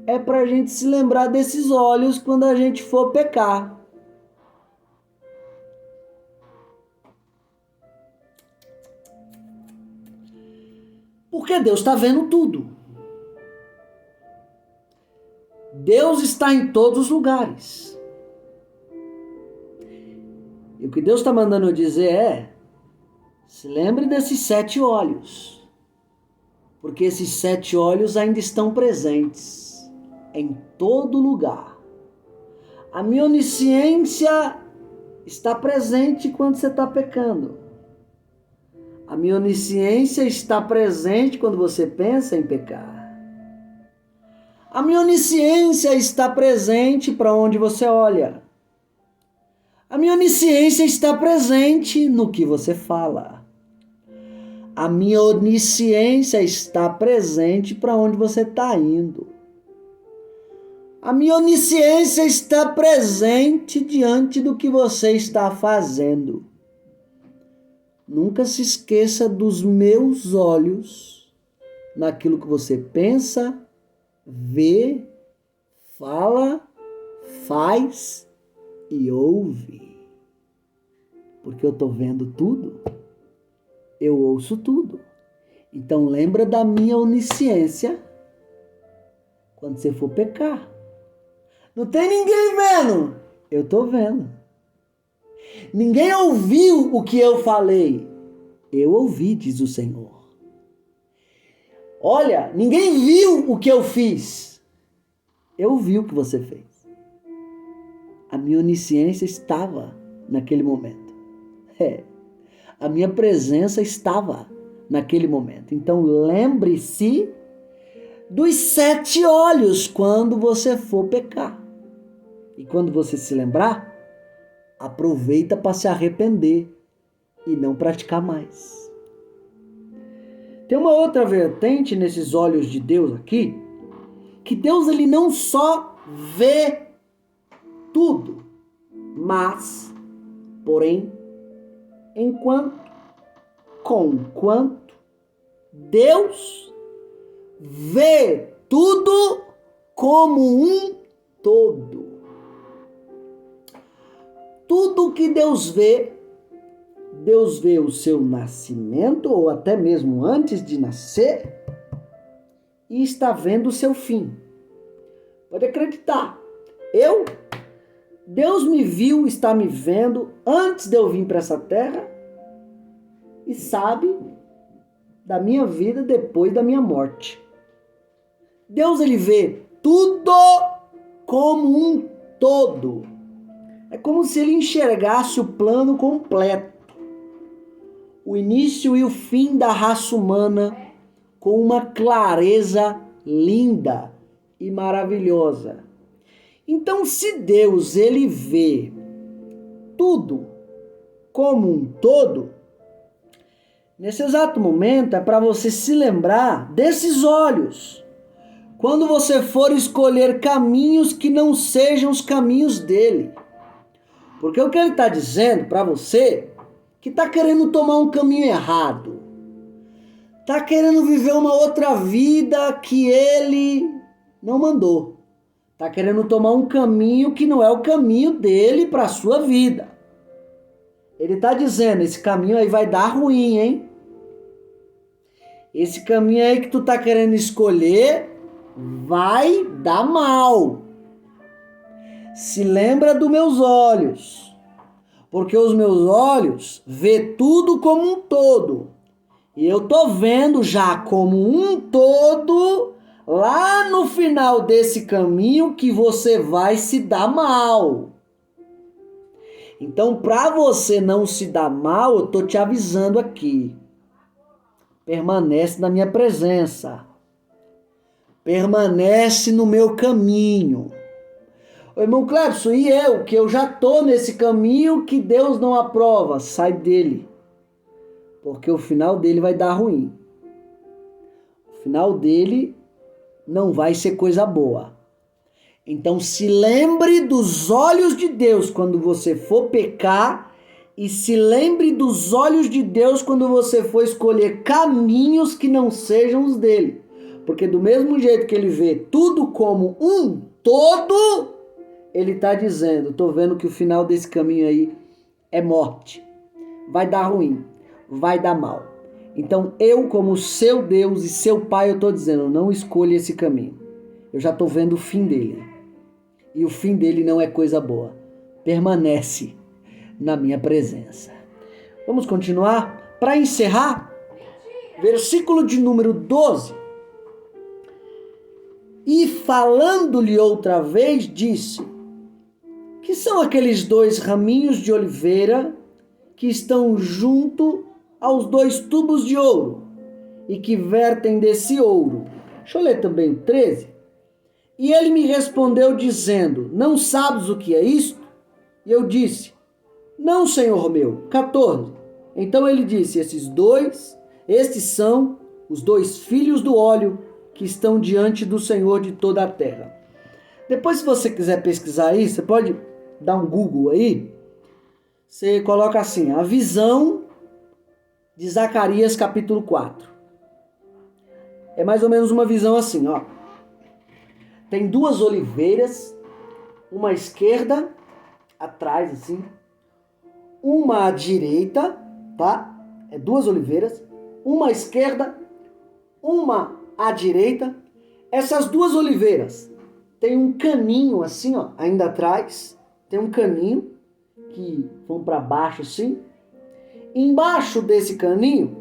Speaker 1: é para a gente se lembrar desses olhos quando a gente for pecar. Porque Deus está vendo tudo. Deus está em todos os lugares. E o que Deus está mandando eu dizer é: se lembre desses 7 olhos. Porque esses 7 olhos ainda estão presentes em todo lugar. A minha onisciência está presente quando você está pecando. A minha onisciência está presente quando você pensa em pecar. A minha onisciência está presente para onde você olha. A minha onisciência está presente no que você fala. A minha onisciência está presente para onde você está indo. A minha onisciência está presente diante do que você está fazendo. Nunca se esqueça dos meus olhos naquilo que você pensa, vê, fala, faz e ouve. Porque eu estou vendo tudo, eu ouço tudo. Então lembra da minha onisciência quando você for pecar. Não tem ninguém vendo, eu estou vendo. Ninguém ouviu o que eu falei, eu ouvi, diz o Senhor. Olha, ninguém viu o que eu fiz, eu vi o que você fez. A minha onisciência estava naquele momento. A minha presença estava naquele momento. Então lembre-se dos 7 olhos quando você for pecar. E quando você se lembrar, aproveita para se arrepender e não praticar mais. Tem uma outra vertente nesses olhos de Deus aqui, que Deus ele não só vê tudo, mas, porém, conquanto Deus vê tudo como um todo. Tudo que Deus vê o seu nascimento, ou até mesmo antes de nascer, e está vendo o seu fim. Pode acreditar. Deus me viu, está me vendo antes de eu vir para essa terra e sabe da minha vida depois da minha morte. Deus ele vê tudo como um todo. É como se ele enxergasse o plano completo, o início e o fim da raça humana com uma clareza linda e maravilhosa. Então, se Deus ele vê tudo como um todo, nesse exato momento é para você se lembrar desses olhos. Quando você for escolher caminhos que não sejam os caminhos dele. Porque o que ele está dizendo para você, que está querendo tomar um caminho errado, está querendo viver uma outra vida que ele não mandou. Está querendo tomar um caminho que não é o caminho dele para a sua vida. Ele está dizendo, esse caminho aí vai dar ruim, hein? Esse caminho aí que tu está querendo escolher vai dar mal. Se lembra dos meus olhos, porque os meus olhos vê tudo como um todo. E eu tô vendo já como um todo lá no final desse caminho que você vai se dar mal. Então, para você não se dar mal, eu tô te avisando aqui. Permanece na minha presença. Permanece no meu caminho. Ô, irmão Clebson, e eu, que eu já tô nesse caminho que Deus não aprova, sai dele. Porque o final dele vai dar ruim. O final dele não vai ser coisa boa. Então se lembre dos olhos de Deus quando você for pecar e se lembre dos olhos de Deus quando você for escolher caminhos que não sejam os dele. Porque do mesmo jeito que ele vê tudo como um todo, ele está dizendo, estou vendo que o final desse caminho aí é morte. Vai dar ruim, vai dar mal. Então eu, como seu Deus e seu Pai, eu estou dizendo, não escolha esse caminho. Eu já estou vendo o fim dele. E o fim dele não é coisa boa. Permanece na minha presença. Vamos continuar? Para encerrar, versículo de número 12. E falando-lhe outra vez, disse, que são aqueles 2 raminhos de oliveira que estão junto aos 2 tubos de ouro e que vertem desse ouro. Deixa eu ler também o 13. E ele me respondeu dizendo, não sabes o que é isto? E eu disse, não, senhor meu. 14. Então ele disse, estes são os 2 filhos do óleo que estão diante do Senhor de toda a terra. Depois, se você quiser pesquisar aí, você pode dar um Google aí. Você coloca assim, a visão de Zacarias capítulo 4. É mais ou menos uma visão assim, ó. Tem 2 oliveiras uma à esquerda, atrás assim, uma à direita, tá? É 2 oliveiras, uma à esquerda, uma à direita. Essas 2 oliveiras tem um caninho assim, ó, ainda atrás, tem um caninho que vão para baixo assim. Embaixo desse caninho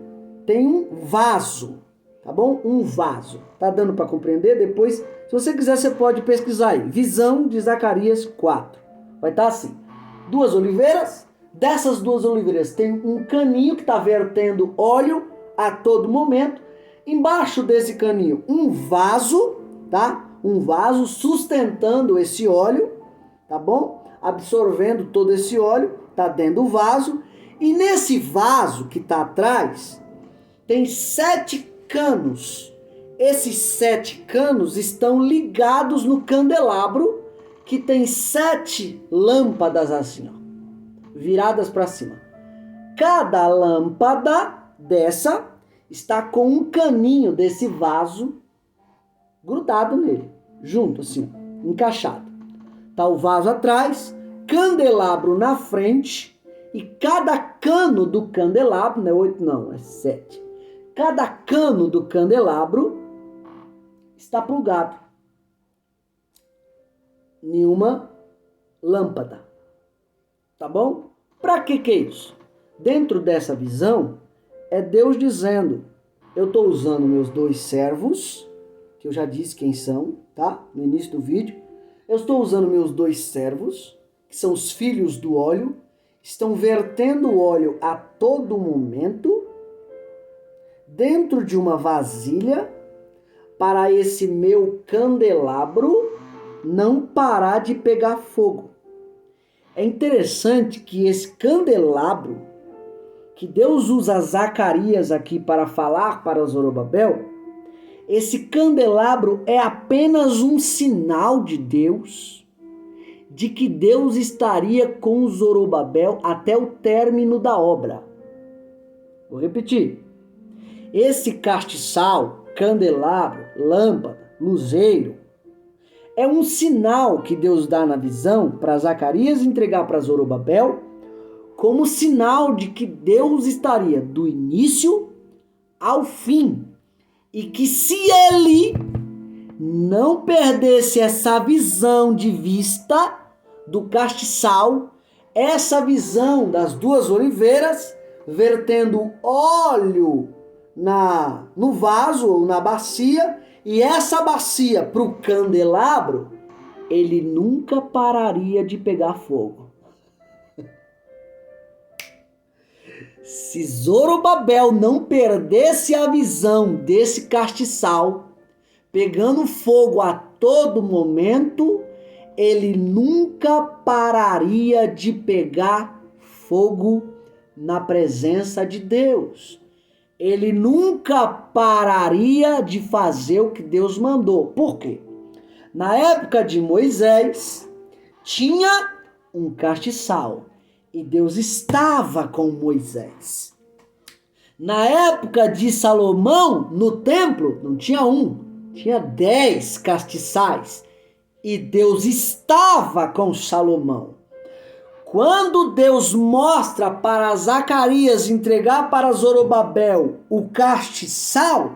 Speaker 1: tem um vaso, tá bom? Um vaso. Tá dando para compreender? Depois, se você quiser, você pode pesquisar aí. Visão de Zacarias 4. Vai estar assim. 2 oliveiras. Dessas 2 oliveiras tem um caninho que está vertendo óleo a todo momento. Embaixo desse caninho, um vaso, tá? Um vaso sustentando esse óleo, tá bom? Absorvendo todo esse óleo, tá dentro do vaso. E nesse vaso que está atrás, tem 7 canos. Esses 7 canos estão ligados no candelabro, que tem 7 lâmpadas assim, ó, viradas para cima. Cada lâmpada dessa está com um caninho desse vaso grudado nele, junto assim, encaixado. Tá o vaso atrás, candelabro na frente, e cada cano do candelabro, não é 8 não, é 7. Cada cano do candelabro está plugado em uma lâmpada. Tá bom? Para que é isso? Dentro dessa visão, é Deus dizendo: eu estou usando meus 2 servos, que eu já disse quem são, tá? No início do vídeo. Eu estou usando meus 2 servos, que são os filhos do óleo, estão vertendo óleo a todo momento dentro de uma vasilha para esse meu candelabro não parar de pegar fogo. É interessante que esse candelabro, que Deus usa Zacarias aqui para falar para Zorobabel, esse candelabro é apenas um sinal de Deus, de que Deus estaria com Zorobabel até o término da obra. Vou repetir. Esse castiçal, candelabro, lâmpada, luzeiro, é um sinal que Deus dá na visão para Zacarias entregar para Zorobabel, como sinal de que Deus estaria do início ao fim. E que se ele não perdesse essa visão de vista do castiçal, essa visão das 2 oliveiras, vertendo óleo no vaso ou na bacia, e essa bacia para o candelabro, ele nunca pararia de pegar fogo. Se Zorobabel não perdesse a visão desse castiçal, pegando fogo a todo momento, ele nunca pararia de pegar fogo na presença de Deus. Ele nunca pararia de fazer o que Deus mandou. Por quê? Na época de Moisés, tinha um castiçal e Deus estava com Moisés. Na época de Salomão, no templo, não tinha um, tinha 10 castiçais e Deus estava com Salomão. Quando Deus mostra para Zacarias entregar para Zorobabel o castiçal,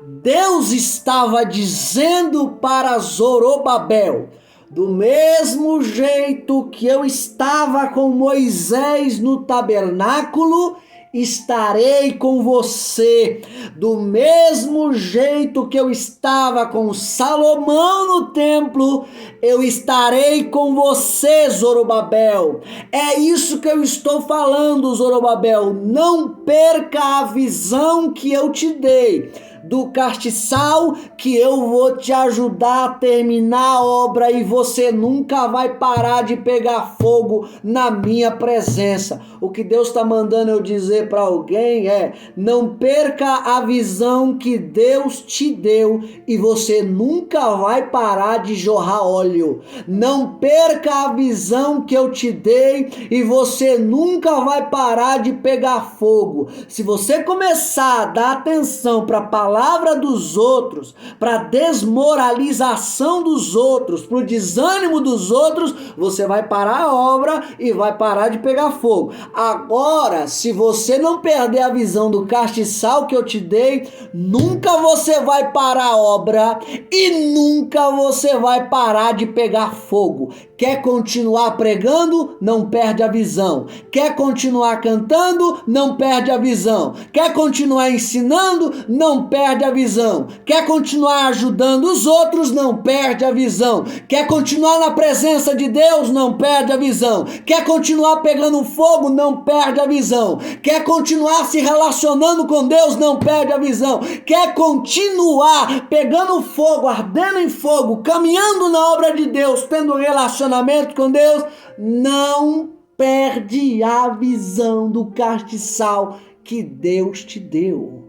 Speaker 1: Deus estava dizendo para Zorobabel: do mesmo jeito que eu estava com Moisés no tabernáculo, estarei com você. Do mesmo jeito que eu estava com Salomão no templo, eu estarei com você, Zorobabel. É isso que eu estou falando, Zorobabel. Não perca a visão que eu te dei do castiçal, que eu vou te ajudar a terminar a obra e você nunca vai parar de pegar fogo na minha presença. O que Deus está mandando eu dizer para alguém é: não perca a visão que Deus te deu e você nunca vai parar de jorrar óleo. Não perca a visão que eu te dei e você nunca vai parar de pegar fogo. Se você começar a dar atenção para a palavra palavra dos outros, para a desmoralização dos outros, para o desânimo dos outros, você vai parar a obra e vai parar de pegar fogo. Agora, se você não perder a visão do castiçal que eu te dei, nunca você vai parar a obra e nunca você vai parar de pegar fogo. Quer continuar pregando? Não perde a visão. Quer continuar cantando? Não perde a visão. Quer continuar ensinando? Não perde a visão. Quer continuar ajudando os outros? Não perde a visão. Quer continuar na presença de Deus? Não perde a visão. Quer continuar pegando fogo? Não perde a visão. Quer continuar se relacionando com Deus? Não perde a visão. Quer continuar pegando fogo, ardendo em fogo, caminhando na obra de Deus, tendo relacionamento com Deus? Não perde a visão do castiçal que Deus te deu.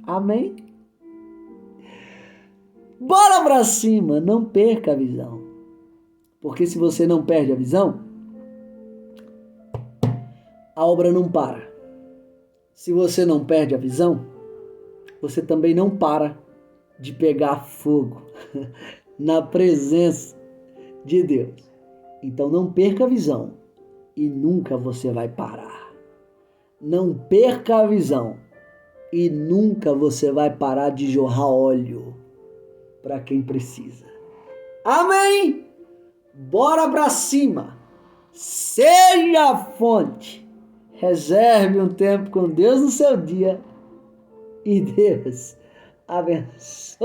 Speaker 1: Amém? Bora pra cima, não perca a visão. Porque se você não perde a visão, a obra não para. Se você não perde a visão, você também não para de pegar fogo na presença de Deus. Então não perca a visão e nunca você vai parar. Não perca a visão e nunca você vai parar de jorrar óleo para quem precisa. Amém? Bora pra cima. Seja a fonte. Reserve um tempo com Deus no seu dia e Deus abençoe.